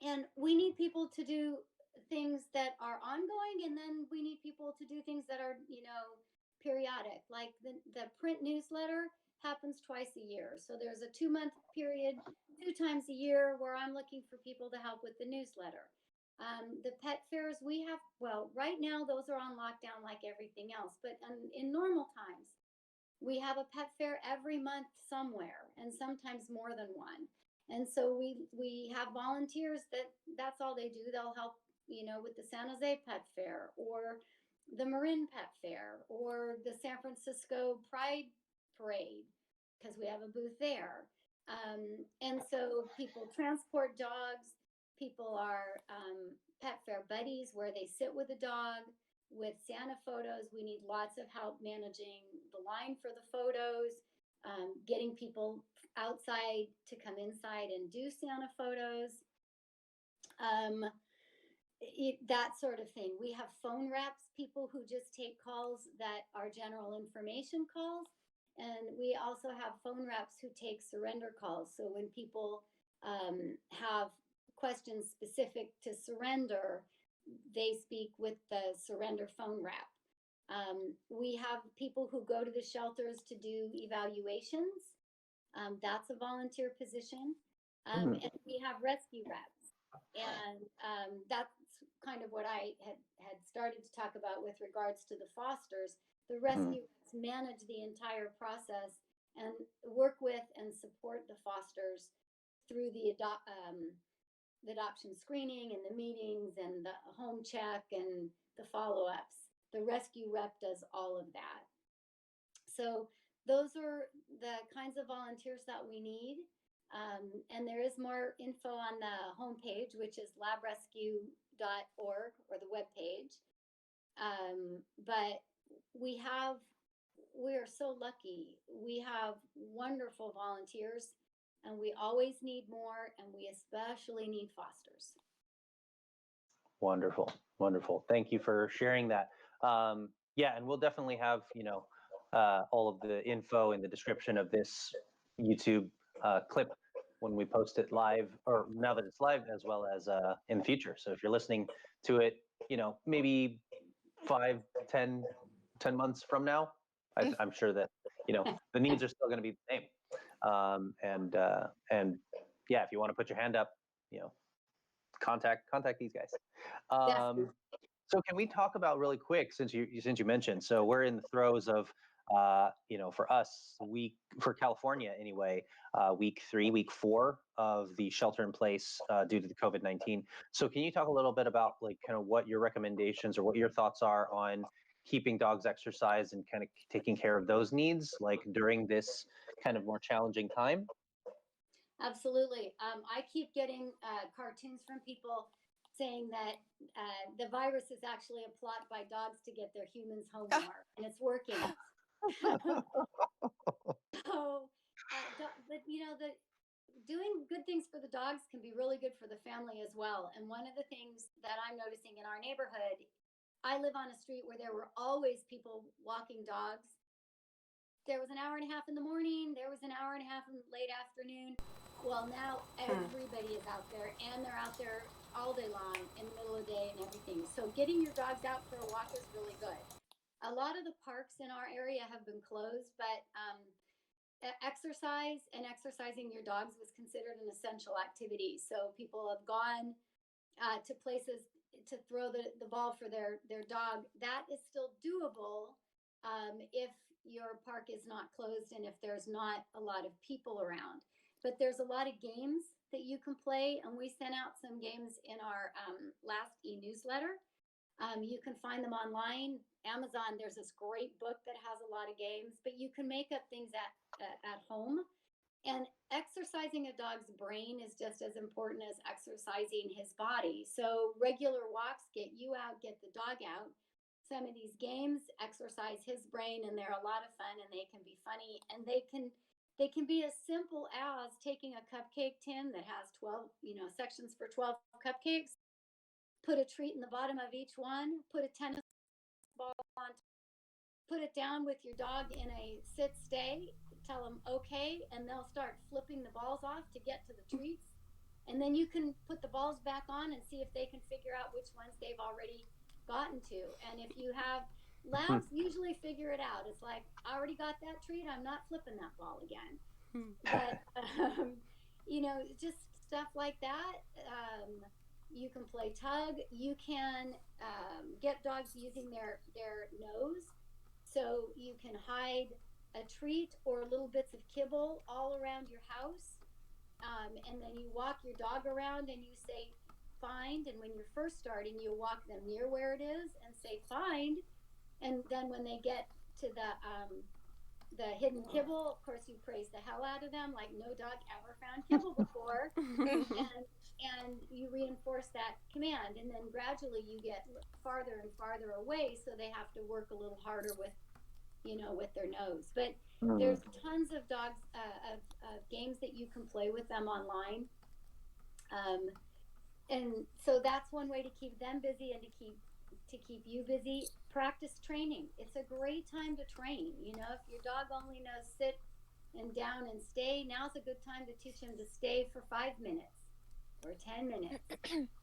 And we need people to do things that are ongoing, and then we need people to do things that are, you know, periodic. Like the print newsletter happens twice a year, so there's a 2-month period 2 times a year where I'm looking for people to help with the newsletter. The pet fairs we have, well, right now those are on lockdown like everything else, but in normal times we have a pet fair every month somewhere, and sometimes more than one. And so we have volunteers that's all they do. They'll help, you know, with the San Jose Pet Fair or the Marin Pet Fair or the San Francisco Pride Parade, because we have a booth there. And so people transport dogs. People are pet fair buddies, where they sit with a dog with Santa photos. We need lots of help managing the line for the photos, getting people outside to come inside and do Santa photos, that sort of thing. We have phone reps, people who just take calls that are general information calls. And we also have phone reps who take surrender calls. So when people have questions specific to surrender, they speak with the surrender phone rep. We have people who go to the shelters to do evaluations. That's a volunteer position. And we have rescue reps. And that's kind of what I had started to talk about with regards to the fosters. The rescue reps manage the entire process and work with and support the fosters through the adoption screening and the meetings and the home check and the follow-ups. The rescue rep does all of that. So those are the kinds of volunteers that we need. And there is more info on the homepage, which is labrescue.org, or the webpage. But we are so lucky. We have wonderful volunteers, and we always need more, and we especially need fosters. Wonderful, wonderful. Thank you for sharing that. Yeah, and we'll definitely have, you know, all of the info in the description of this YouTube clip when we post it live, or now that it's live, as well as in the future. So if you're listening to it, you know, maybe 5, 10 months from now, I'm sure that, you know, the needs are still going to be the same. And yeah, if you want to put your hand up, you know, contact these guys. So can we talk about really quick, since you mentioned, so we're in the throes of, you know, for us, for California anyway, week 3, week 4 of the shelter in place due to the COVID-19. So can you talk a little bit about, like, kind of what your recommendations or what your thoughts are on keeping dogs exercised and kind of taking care of those needs, like during this kind of more challenging time? Absolutely. I keep getting cartoons from people saying that the virus is actually a plot by dogs to get their humans home more, and it's working. So, but the doing good things for the dogs can be really good for the family as well. And one of the things that I'm noticing in our neighborhood, I live on a street where there were always people walking dogs. There was an hour and a half in the morning, there was an hour and a half in late afternoon. Well, now everybody is out there, and they're out there all day long in the middle of the day and everything. So getting your dogs out for a walk is really good. A lot of the parks in our area have been closed, but exercise and exercising your dogs was considered an essential activity. So people have gone to places to throw the ball for their dog. That is still doable if your park is not closed and if there's not a lot of people around. But there's a lot of games that you can play, and we sent out some games in our last e-newsletter. You can find them online. Amazon, there's this great book that has a lot of games, but you can make up things at home. And exercising a dog's brain is just as important as exercising his body. So regular walks get you out, get the dog out. Some of these games exercise his brain, and they're a lot of fun, and they can be funny, and they can be as simple as taking a cupcake tin that has 12 sections for 12 cupcakes, put a treat in the bottom of each one, put a tennis ball on, put it down with your dog in a sit stay, tell them okay, and they'll start flipping the balls off to get to the treats. And then you can put the balls back on and see if they can figure out which ones they've already gotten to. And if you have labs, usually figure it out. It's like, I already got that treat, I'm not flipping that ball again. But just stuff like that. You can play tug. You can get dogs using their nose, so you can hide a treat or little bits of kibble all around your house, and then you walk your dog around and you say find, and when you're first starting, you walk them near where it is and say find, and then when they get to the hidden kibble, of course you praise the hell out of them like no dog ever found kibble before. and you reinforce that command, and then gradually you get farther and farther away, so they have to work a little harder with their nose. But there's tons of dogs of games that you can play with them online, and so that's one way to keep them busy and to keep you busy. Practice training. It's a great time to train. If your dog only knows sit and down and stay, now's a good time to teach him to stay for 5 minutes or 10 minutes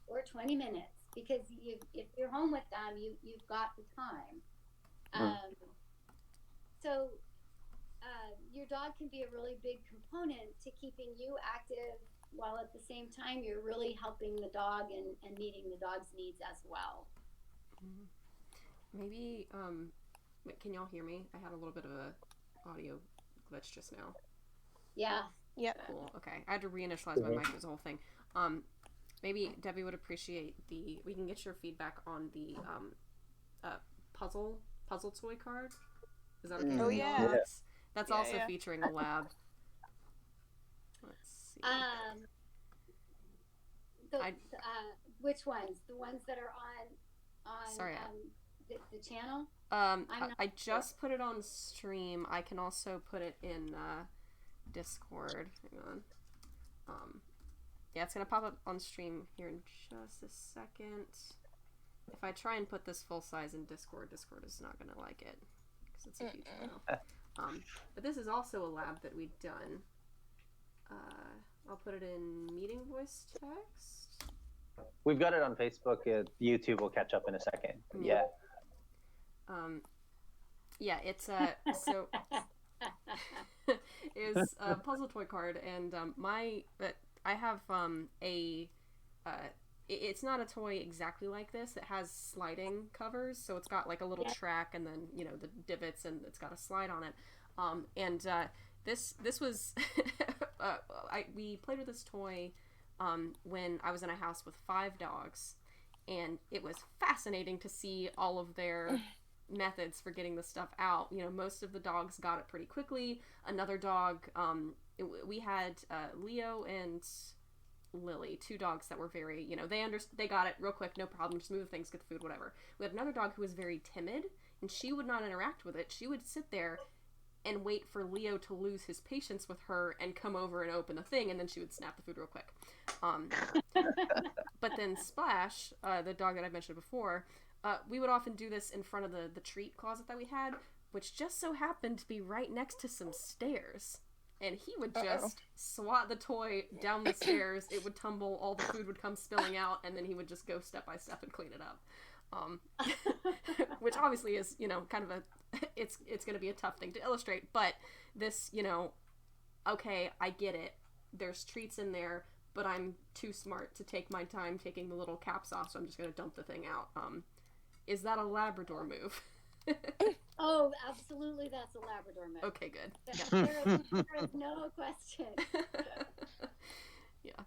or 20 minutes, because if you're home with them, you've got the time. So your dog can be a really big component to keeping you active, while at the same time you're really helping the dog and meeting the dog's needs as well. Maybe, can y'all hear me? I had a little bit of a audio glitch just now. Yeah. Yeah. Cool. Okay. I had to reinitialize my mic. It was the whole thing. Maybe Debbie would appreciate we can get your feedback on the puzzle toy card. Is that okay? Oh yeah. That's also featuring a lab. Let's see. Which ones? The ones that are on Sorry. The channel? I just put it on stream. I can also put it in Discord. Hang on. Yeah, it's gonna pop up on stream here in just a second. If I try and put this full size in Discord is not gonna like it because it's a huge file. But this is also a lab that we've done. I'll put it in meeting voice text. We've got it on Facebook. YouTube will catch up in a second. Yeah. Yeah, it's so is a puzzle toy card, and I have it's not a toy exactly like this. It has sliding covers, so it's got like a little track, and then the divots, and it's got a slide on it. This was we played with this toy when I was in a house with 5 dogs, and it was fascinating to see all of their methods for getting the stuff out. You know, most of the dogs got it pretty quickly. Another dog, we had Leo and Lily, 2 dogs that were very, you know, they got it real quick, no problem, just move things, get the food, whatever. We had another dog who was very timid, and she would not interact with it. She would sit there and wait for Leo to lose his patience with her and come over and open the thing, and then she would snap the food real quick. But then Splash, the dog that I mentioned before, we would often do this in front of the treat closet that we had, which just so happened to be right next to some stairs. And he would just swat the toy down the stairs, it would tumble, all the food would come spilling out, and then he would just go step by step and clean it up. Which obviously is, you know, kind of it's going to be a tough thing to illustrate, but this, you know, okay, I get it. There's treats in there, but I'm too smart to take my time taking the little caps off, so I'm just going to dump the thing out. Is that a Labrador move? Oh, absolutely, that's a Labrador move. Okay, good. There is no question. Yeah.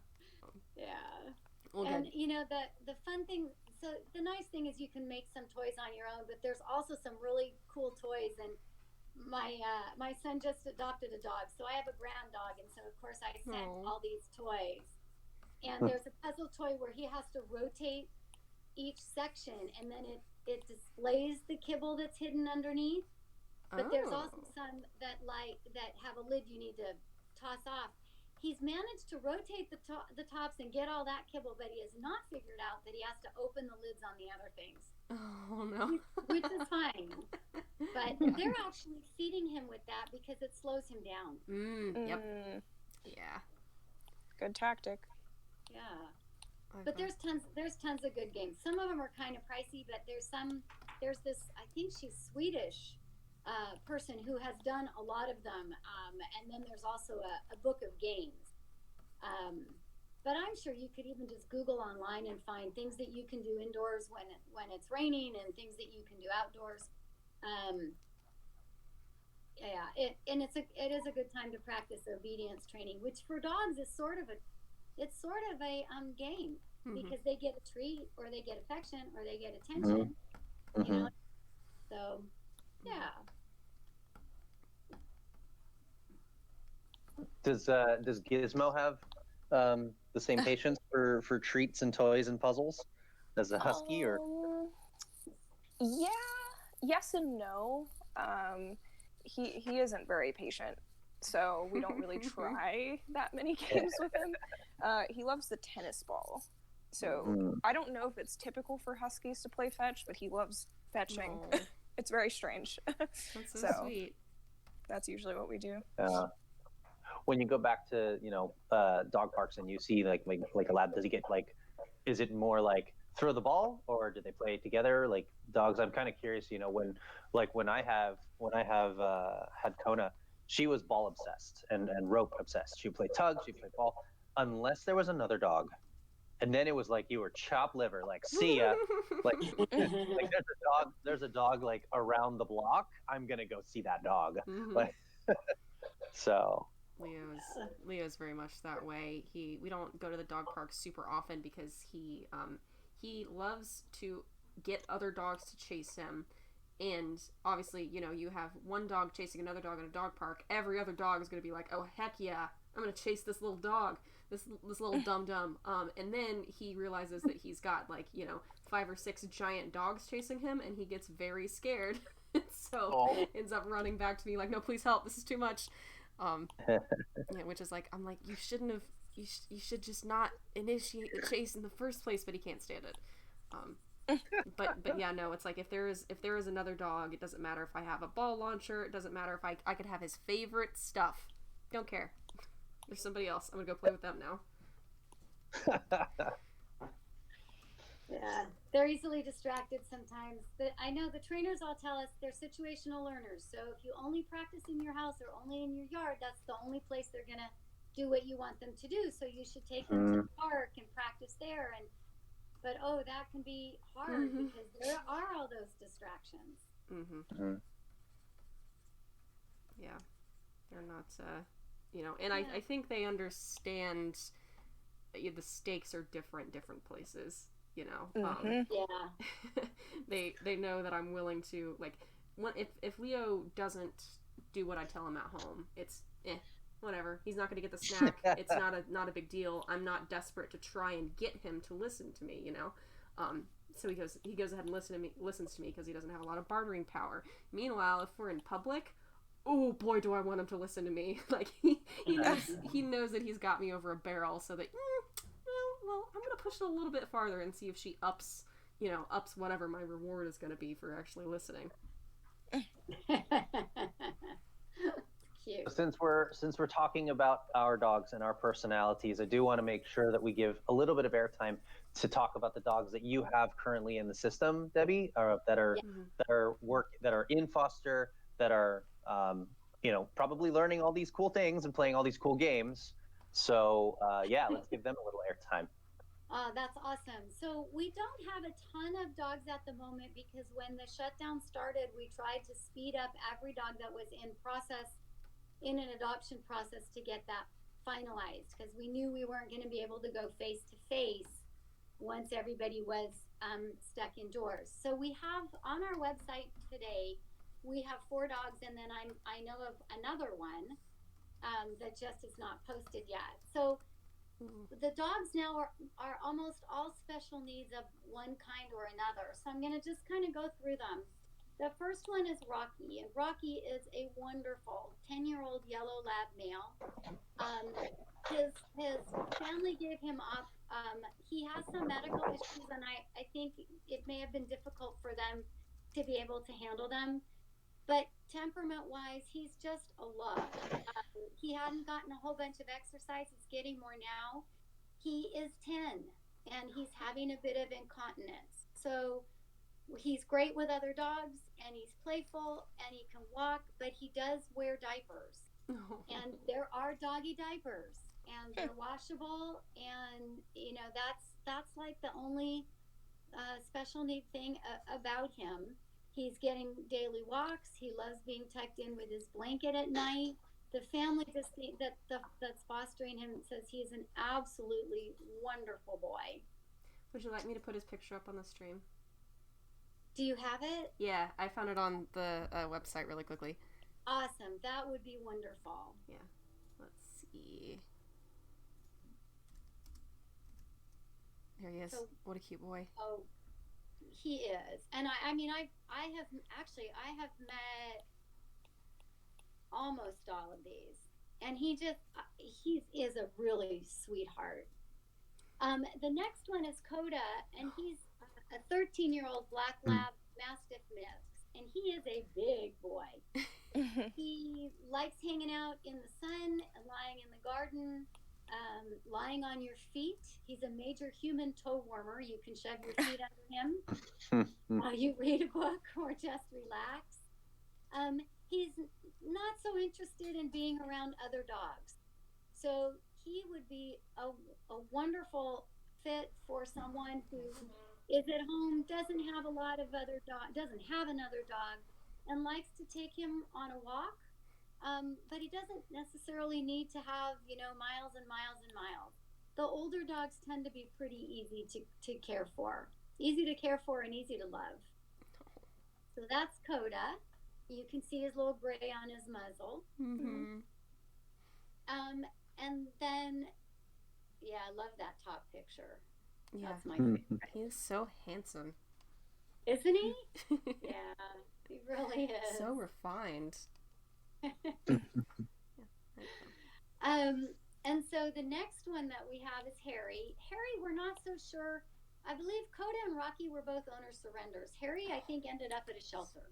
Yeah. Well, and good. you know, the fun thing, so the nice thing is you can make some toys on your own, but there's also some really cool toys. And my son just adopted a dog, so I have a grand dog, and so of course I sent all these toys. And there's a puzzle toy where he has to rotate each section, and then it displays the kibble that's hidden underneath. But there's also some that have a lid you need to toss off. He's managed to rotate the tops and get all that kibble, but he has not figured out that he has to open the lids on the other things. Oh no. Which is fine. But they're actually feeding him with that because it slows him down. Yep. Yeah. Good tactic. Yeah. But there's tons of good games. Some of them are kind of pricey, but there's this, I think she's Swedish, person who has done a lot of them, and then there's also a book of games. But I'm sure you could even just Google online and find things that you can do indoors when it's raining, and things that you can do outdoors. It is a good time to practice obedience training, which for dogs is sort of a game, because they get a treat, or they get affection, or they get attention. You know, so yeah. Does Gizmo have the same patience for treats and toys and puzzles as a husky, or? Yeah, yes and no. He isn't very patient, so we don't really try that many games with him. He loves the tennis ball, so I don't know if it's typical for huskies to play fetch, but he loves fetching. It's very strange. That's so sweet. That's usually what we do. When you go back to, you know, dog parks and you see like a lab, does he get is it more like throw the ball, or do they play together like dogs? I'm kind of curious, you know, when I have had Kona, she was ball obsessed and rope obsessed. She would play tug, she'd play ball, unless there was another dog. And then it was like you were chopped liver, like see ya. like there's a dog like around the block, I'm gonna go see that dog. Like, so Leo's very much that way. We don't go to the dog park super often because he loves to get other dogs to chase him. And obviously, you know, you have one dog chasing another dog in a dog park, every other dog is going to be like, oh heck yeah, I'm going to chase this little dog, this little dum-dum. And then he realizes that he's got, like, you know, 5 or 6 giant dogs chasing him, and he gets very scared. So ends up running back to me like, no, please help, this is too much. Yeah, which is like, I'm like, you shouldn't have, you should just not initiate the chase in the first place, but he can't stand it. But yeah, no, it's like if there is another dog, it doesn't matter if I have a ball launcher, it doesn't matter if I could have his favorite stuff. Don't care. There's somebody else. I'm gonna go play with them now. Yeah, they're easily distracted sometimes. But I know the trainers all tell us they're situational learners. So if you only practice in your house or only in your yard, that's the only place they're gonna do what you want them to do. So you should take them to the park and practice there. But that can be hard because there are all those distractions. Yeah, they're not, you know, and I think they understand the stakes are different places. you know. Yeah. They know that I'm willing to, like, if Leo doesn't do what I tell him at home, it's whatever. He's not going to get the snack. It's not a big deal. I'm not desperate to try and get him to listen to me, you know. So he goes ahead and listens to me because he doesn't have a lot of bartering power. Meanwhile, if we're in public, oh boy, do I want him to listen to me. Like he knows that he's got me over a barrel, so that well, I'm gonna push it a little bit farther and see if she ups whatever my reward is gonna be for actually listening. Cute. Since we're talking about our dogs and our personalities, I do want to make sure that we give a little bit of airtime to talk about the dogs that you have currently in the system, Debbi, that are in foster, that are probably learning all these cool things and playing all these cool games. So let's give them a little airtime. That's awesome. So we don't have a ton of dogs at the moment because when the shutdown started, we tried to speed up every dog that was in an adoption process to get that finalized because we knew we weren't going to be able to go face to face once everybody was stuck indoors. So we have on our website today, we have 4 dogs, and then I know of another one that just is not posted yet. So the dogs now are almost all special needs of one kind or another. So I'm going to just kind of go through them. The first one is Rocky, and Rocky is a wonderful 10-year-old yellow lab male. His family gave him up. He has some medical issues, and I think it may have been difficult for them to be able to handle them. But temperament-wise, he's just a love. He hadn't gotten a whole bunch of exercise. He's getting more now. He is 10, and he's having a bit of incontinence. So he's great with other dogs, and he's playful, and he can walk, but he does wear diapers. And there are doggy diapers, and they're washable, and that's like the only special need thing about him. He's getting daily walks. He loves being tucked in with his blanket at night. The family just that's fostering him says he's an absolutely wonderful boy. Would you like me to put his picture up on the stream? Do you have it? Yeah, I found it on the website really quickly. Awesome. That would be wonderful. Yeah. Let's see. There he is. So, what a cute boy. Oh, he is. And I have met almost all of these. And he is a really sweetheart. The next one is Coda, and he's a 13-year-old black lab mastiff mix, and he is a big boy. He likes hanging out in the sun, lying in the garden, lying on your feet. He's a major human toe warmer. You can shove your feet under him while you read a book or just relax. He's not so interested in being around other dogs. So he would be a wonderful fit for someone who is at home, doesn't have another dog, and likes to take him on a walk. But he doesn't necessarily need to have, miles and miles and miles. The older dogs tend to be pretty easy to care for. Easy to care for and easy to love. So that's Coda. You can see his little gray on his muzzle. Mm-hmm. And then, I love that top picture. Yeah. That's my favorite. He is so handsome. Isn't he? Yeah, he really is. So refined. And so the next one that we have is Harry. Harry, we're not so sure. I believe Coda and Rocky were both owner surrenders. Harry, I think, ended up at a shelter.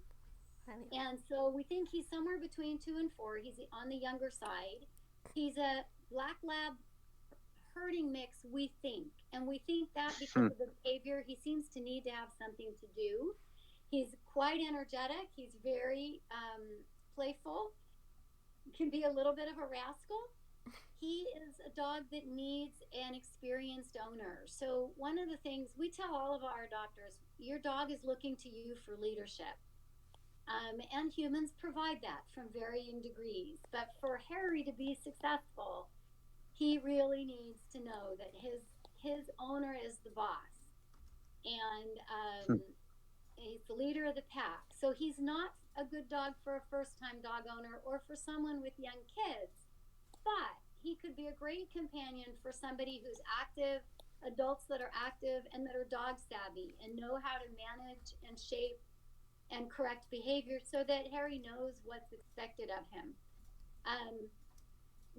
And so we think he's somewhere between 2 and 4. He's on the younger side. He's a black lab herding mix, we think. And we think that because of the behavior, he seems to need to have something to do. He's quite energetic. He's very playful. Can be a little bit of a rascal. He is a dog that needs an experienced owner. So one of the things we tell all of our adopters, your dog is looking to you for leadership. And humans provide that from varying degrees. But for Harry to be successful, he really needs to know that his owner is the boss. and he's the leader of the pack. So he's not a good dog for a first-time dog owner or for someone with young kids, but he could be a great companion for somebody who's active, adults that are active and that are dog savvy and know how to manage and shape and correct behavior so that Harry knows what's expected of him.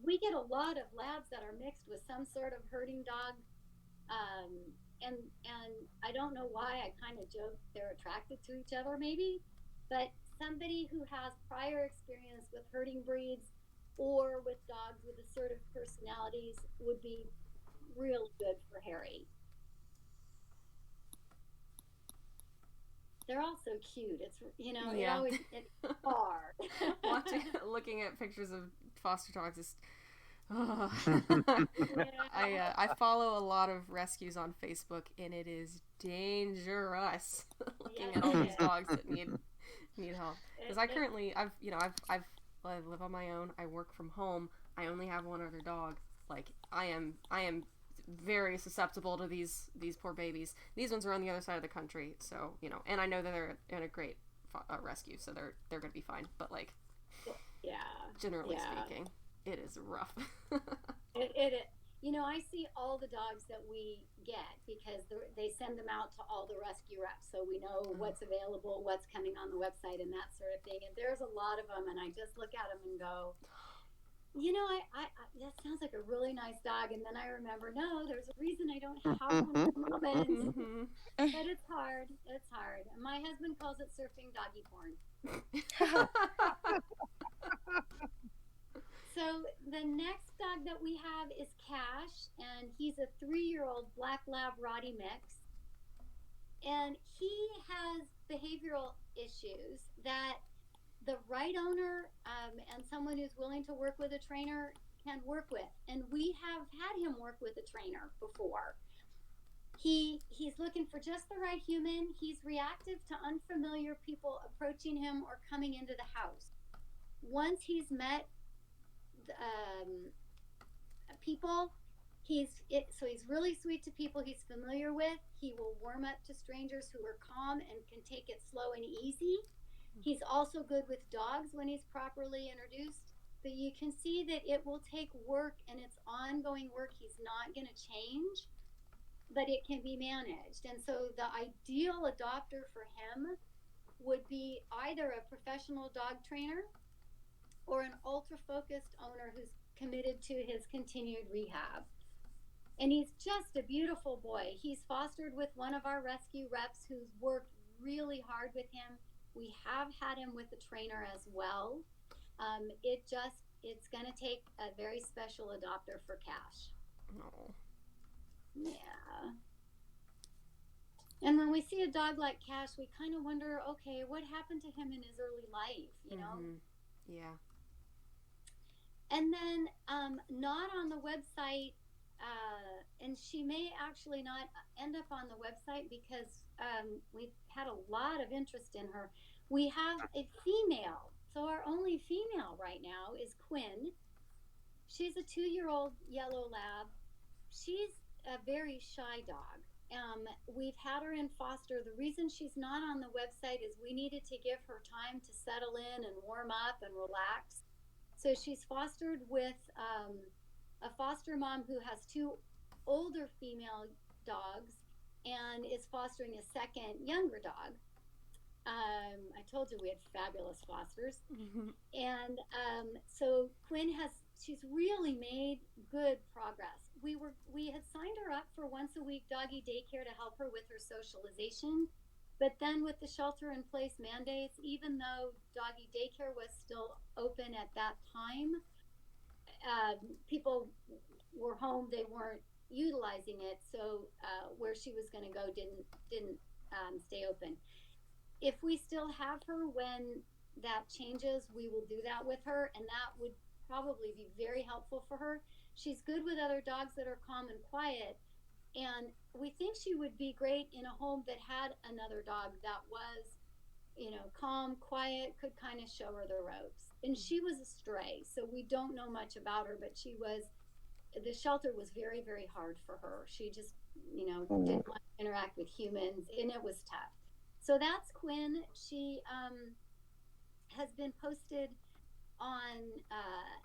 We get a lot of labs that are mixed with some sort of herding dog, and I don't know why. I kind of joke they're attracted to each other, maybe, but somebody who has prior experience with herding breeds or with dogs with assertive personalities would be really good for Harry. They're all so cute. It's Yeah. it's hard. Looking at pictures of foster dogs is. Yeah. I follow a lot of rescues on Facebook, and it is dangerous looking Yes, at all it these is. dogs that need help. Because I It- currently I live on my own. I work from home. I only have one other dog. Like I am very susceptible to these poor babies. These ones are on the other side of the country, so and I know that they're in a great rescue, so they're gonna be fine. But like, yeah. generally Yeah. speaking, it is rough. It I see all the dogs that we get because they send them out to all the rescue reps, so we know what's available, what's coming on the website, and that sort of thing. And there's a lot of them, and I just look at them and go, I that sounds like a really nice dog. And then I remember, no, there's a reason I don't have one at the moment. Mm-hmm. But it's hard. It's hard. My husband calls it surfing doggy porn. So the next dog that we have is Cash, and he's a 3-year-old black lab Rottie mix. And he has behavioral issues that the right owner and someone who's willing to work with a trainer can work with. And we have had him work with a trainer before. He's looking for just the right human. He's reactive to unfamiliar people approaching him or coming into the house. Once he's met people, so he's really sweet to people he's familiar with. He will warm up to strangers who are calm and can take it slow and easy. He's also good with dogs when he's properly introduced, but you can see that it will take work, and it's ongoing work. He's not going to change, but it can be managed. And so the ideal adopter for him would be either a professional dog trainer or an ultra-focused owner who's committed to his continued rehab. And he's just a beautiful boy. He's fostered with one of our rescue reps who's worked really hard with him. We have had him with a trainer as well. It's going to take a very special adopter for Cash. Oh. Yeah. And when we see a dog like Cash, we kind of wonder, okay, what happened to him in his early life, Mm-hmm. Yeah. And then not on the website, and she may actually not end up on the website because we've had a lot of interest in her. We have a female. So our only female right now is Quinn. She's a 2-year-old yellow lab. She's a very shy dog. We've had her in foster. The reason she's not on the website is we needed to give her time to settle in and warm up and relax. So she's fostered with a foster mom who has 2 older female dogs and is fostering a second younger dog. I told you we had fabulous fosters. Mm-hmm. And so she's really made good progress. We had signed her up for once a week doggy daycare to help her with her socialization. But then with the shelter in place mandates, even though doggy daycare was still open at that time, people were home, they weren't utilizing it. So where she was going to go didn't stay open. If we still have her when that changes, we will do that with her, and that would probably be very helpful for her. She's good with other dogs that are calm and quiet, and we think she would be great in a home that had another dog that was, calm, quiet, could kind of show her the ropes. And she was a stray, so we don't know much about her, but she was the shelter was very, very hard for her. She just, Mm. didn't want to interact with humans, and it was tough. So that's Quinn. She has been posted on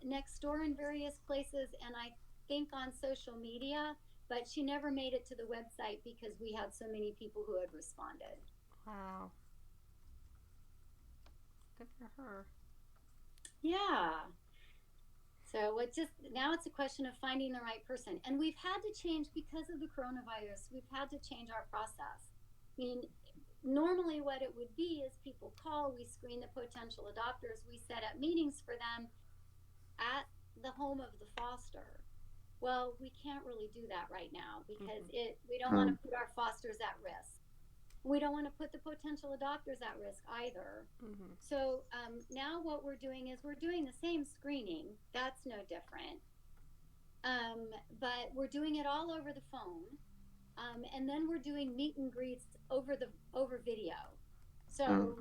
Nextdoor in various places, and I think on social media, but she never made it to the website because we had so many people who had responded. Wow. Good for her. Yeah. So now it's a question of finding the right person. And we've had to change because of the coronavirus. We've had to change our process. I mean, normally what it would be is people call, we screen the potential adopters, we set up meetings for them at the home of the foster. Well, we can't really do that right now because we don't want to put our fosters at risk. We don't want to put the potential adopters at risk either. So now what we're doing is we're doing the same screening. That's no different. But we're doing it all over the phone. And then we're doing meet and greets over video. So,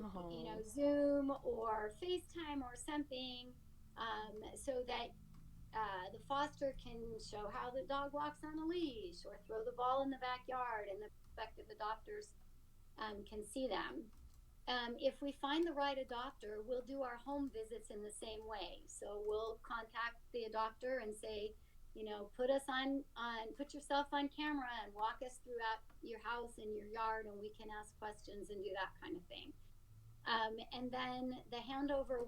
Zoom or FaceTime or something, so that the foster can show how the dog walks on a leash or throw the ball in the backyard, and the prospective adopters can see them. If we find the right adopter, we'll do our home visits in the same way. So we'll contact the adopter and say, put yourself on camera and walk us throughout your house and your yard, and we can ask questions and do that kind of thing. And then the handover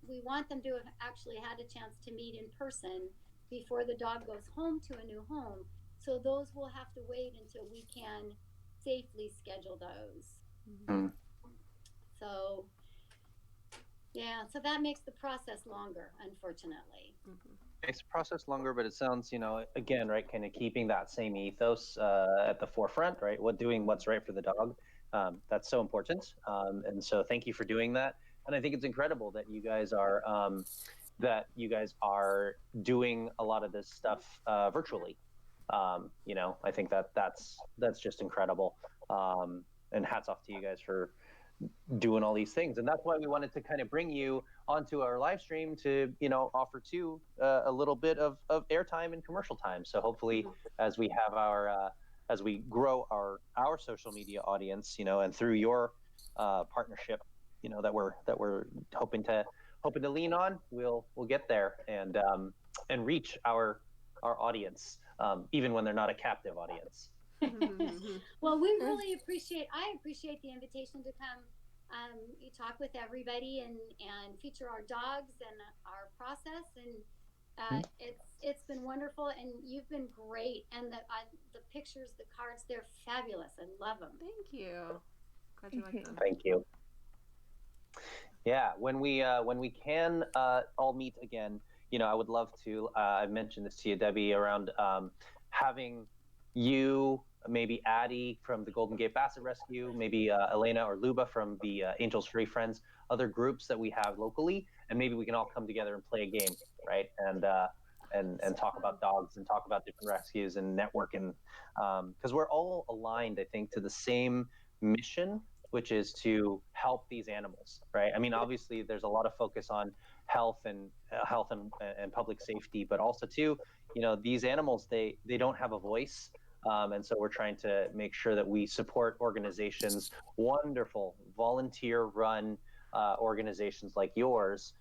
we want them to have actually had a chance to meet in person before the dog goes home to a new home. So those will have to wait until we can safely schedule those. So, yeah, so that makes the process longer, unfortunately. Makes the process longer, but it sounds, again, right, kind of keeping that same ethos at the forefront, right? Doing what's right for the dog. That's so important. And so thank you for doing that. And I think it's incredible that you guys are doing a lot of this stuff virtually. I think that's just incredible. And hats off to you guys for doing all these things. And that's why we wanted to kind of bring you onto our live stream to, offer a little bit of airtime and commercial time. So hopefully as we have as we grow our social media audience, and through your partnership, that we're hoping to lean on, we'll get there and reach our audience, even when they're not a captive audience. Well, I appreciate the invitation to come talk with everybody and feature our dogs and our process, and it's been wonderful, and you've been great, and the pictures, the cards, they're fabulous. I love them. Thank you. Glad you like them. Thank you. Yeah, when we can all meet again, I would love to. I mentioned this to you, Debbi, around having you, maybe Addie from the Golden Gate Basset Rescue, maybe Elena or Luba from the Angels Free Friends, other groups that we have locally, and maybe we can all come together and play a game, right? And talk about dogs and talk about different rescues and network, and because we're all aligned, I think, to the same mission, which is to help these animals, right? I mean, obviously, there's a lot of focus on health and public safety, but also too, these animals, they don't have a voice. And so we're trying to make sure that we support organizations, wonderful volunteer-run organizations like yours,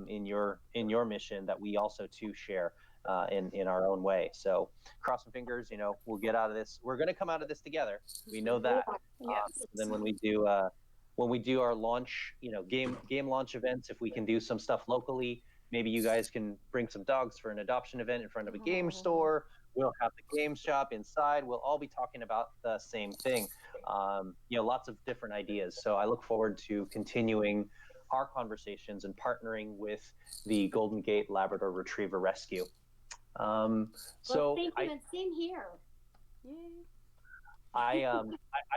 in your mission that we also too share in our own way. So cross some fingers, we'll get out of this. We're going to come out of this together. We know that. Yes. Then when we do our launch, game launch events, if we can do some stuff locally, maybe you guys can bring some dogs for an adoption event in front of a game store. We'll have the game shop inside. We'll all be talking about the same thing. Lots of different ideas. So I look forward to continuing our conversations and partnering with the Golden Gate Labrador Retriever Rescue. Well, thank you, and same here. Yay. I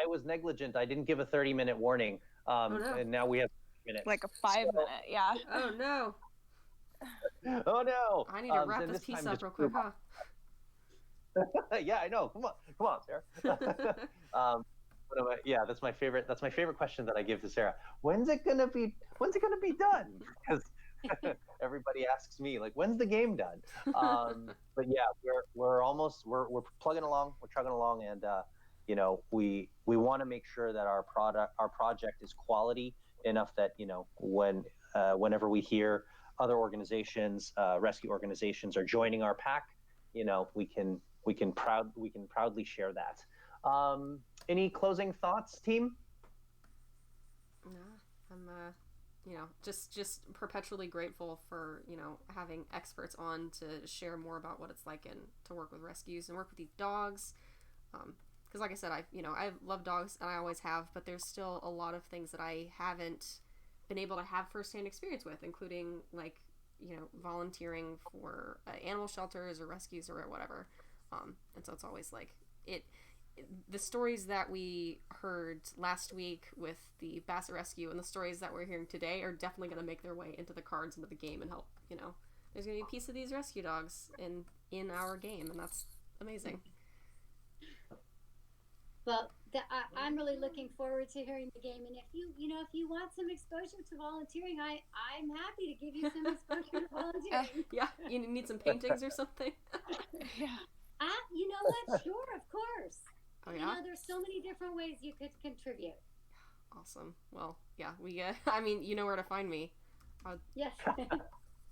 was negligent. I didn't give a 30-minute warning. And now we have minutes. Like a 5-minute, yeah. Oh no. Oh no. I need to wrap this piece up real quick, huh? Yeah, I know. Come on, Sarah. That's my favorite question that I give to Sarah. When's it gonna be done? Because Everybody asks me like, when's the game done? But yeah, we're plugging along, we're chugging along, and we want to make sure that our project is quality enough that whenever we hear other organizations, rescue organizations, are joining our pack, we can proudly share that. Any closing thoughts, team? No, I'm just perpetually grateful for having experts on to share more about what it's like and to work with rescues and work with these dogs. Because like I said, I love dogs and I always have, but there's still a lot of things that I haven't been able to have firsthand experience with, including volunteering for animal shelters or rescues or whatever. And so it's always like the stories that we heard last week with the Basset Rescue and the stories that we're hearing today are definitely going to make their way into the cards, into the game, and help. There's going to be a piece of these rescue dogs in our game, and that's amazing. Well, I'm really looking forward to hearing the game. And if you want some exposure to volunteering, I'm happy to give you some exposure to volunteering. Yeah, you need some paintings or something. Yeah. You know what? Sure, of course. Oh yeah. There's so many different ways you could contribute. Awesome. Well, yeah, I mean, you know where to find me. Yes.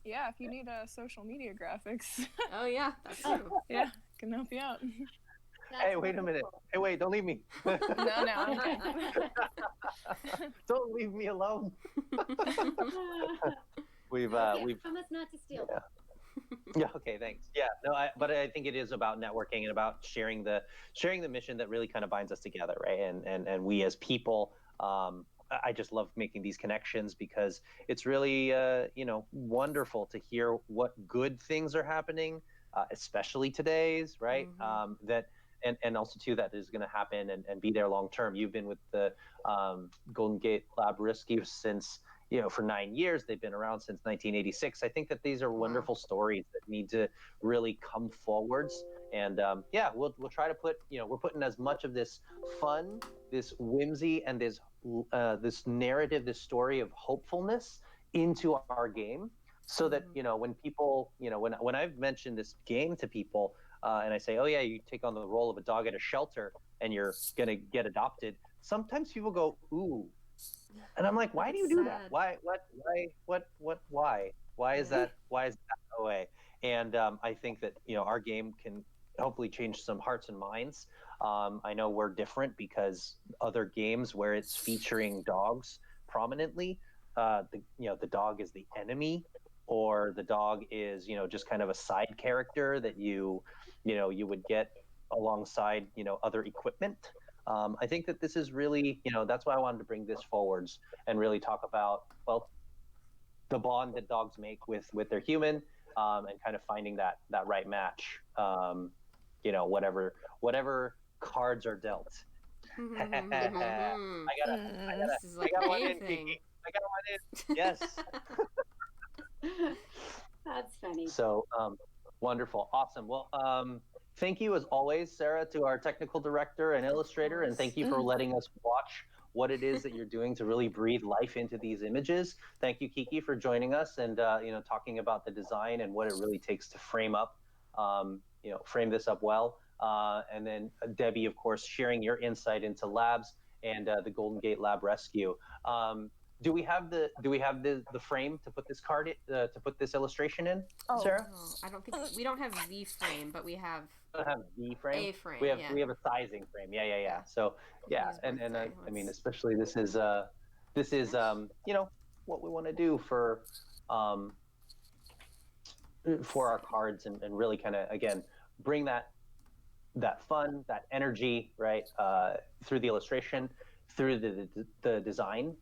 Yeah, if you need social media graphics. Oh yeah, that's true. Yeah, can help you out. Hey, wait a minute. Hey, wait, don't leave me. No. Okay. Don't leave me alone. We've promise not to steal. Yeah. Okay. Thanks. Yeah. No. But I think it is about networking and about sharing the mission that really kind of binds us together, right? And we as people, I just love making these connections because it's really wonderful to hear what good things are happening, especially today's, right? Mm-hmm. And also too that is going to happen and be there long term. You've been with the Golden Gate Lab Rescue since for 9 years. They've been around since 1986. I think that these are wonderful stories that need to really come forwards. And we'll try to put we're putting as much of this fun, this whimsy, and this narrative, this story of hopefulness into our game, so that when people when I've mentioned this game to people. And I say, oh yeah, you take on the role of a dog at a shelter and you're going to get adopted. Sometimes people go, ooh. And I'm like, why do you do that? Why is that that way? And I think that, our game can hopefully change some hearts and minds. I know we're different because other games where it's featuring dogs prominently, the dog is the enemy, or the dog is, just kind of a side character that you would get alongside, other equipment. I think that this is really, that's why I wanted to bring this forwards and really talk about, well, the bond that dogs make with their human, and kind of finding that right match, whatever cards are dealt. I got one in, Kiki. I got one in. Yes. That's funny. So wonderful. Awesome. Well, thank you as always, Sarah, to our technical director and illustrator, and thank you for letting us watch what it is that you're doing to really breathe life into these images. Thank you, Kiki, for joining us and talking about the design and what it really takes to frame this up well. And then Debbi, of course, sharing your insight into labs and the Golden Gate Lab Rescue. Do we have the frame to put this card to put this illustration in, Sarah? No, I don't think we don't have the frame, but we have. We don't have the frame. A frame. We have a sizing frame. Yeah. So and I mean, especially this is what we want to do for our cards and really kind of again bring that fun, that energy, right, through the illustration, through the design.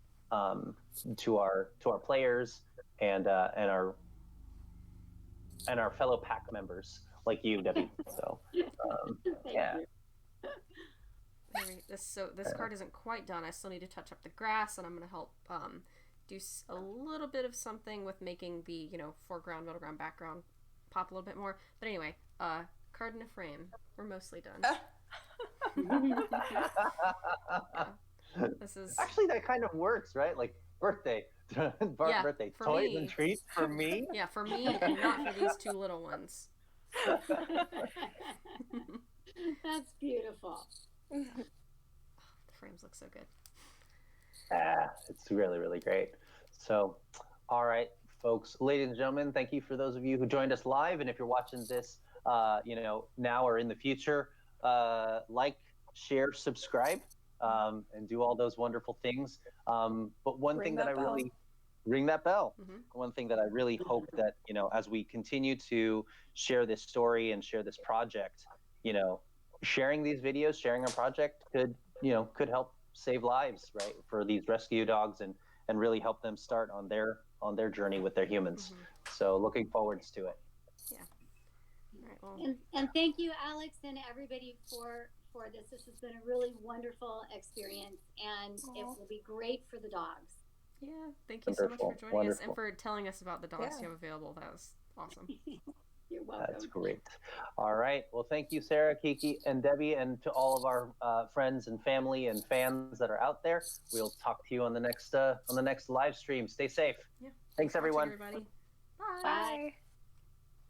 To our players and our fellow pack members like you, Debbi. So yeah. This card isn't quite done. I still need to touch up the grass, and I'm going to help do a little bit of something with making the foreground, middle ground, background pop a little bit more. But anyway, card in a frame. We're mostly done. Yeah. This is actually that kind of works, right? Like birthday, Yeah, birthday for toys me. and treats for me. Yeah, for me, and not for these two little ones. That's beautiful. The frames look so good. It's really, really great. So, all right, folks, ladies and gentlemen, thank you for those of you who joined us live. And if you're watching this, now or in the future, like, share, subscribe, and do all those wonderful things. But one thing that I really ring that bell. Mhm. One thing that I really hope that, as we continue to share this story and share this project, sharing these videos, sharing our project could help save lives, right, for these rescue dogs and really help them start on their journey with their humans. So looking forwards to it. Yeah. All right, well. And thank you, Alex, and everybody for this. This has been a really wonderful experience, and it will be great for the dogs. Yeah, thank you so much for joining us and for telling us about the dogs you have available. That was awesome. You're welcome. That's great. All right. Well, thank you, Sarah, Kiki, and Debbie, and to all of our friends and family and fans that are out there. We'll talk to you on the next live stream. Stay safe. Yeah. Thanks, everyone. Everybody. Bye.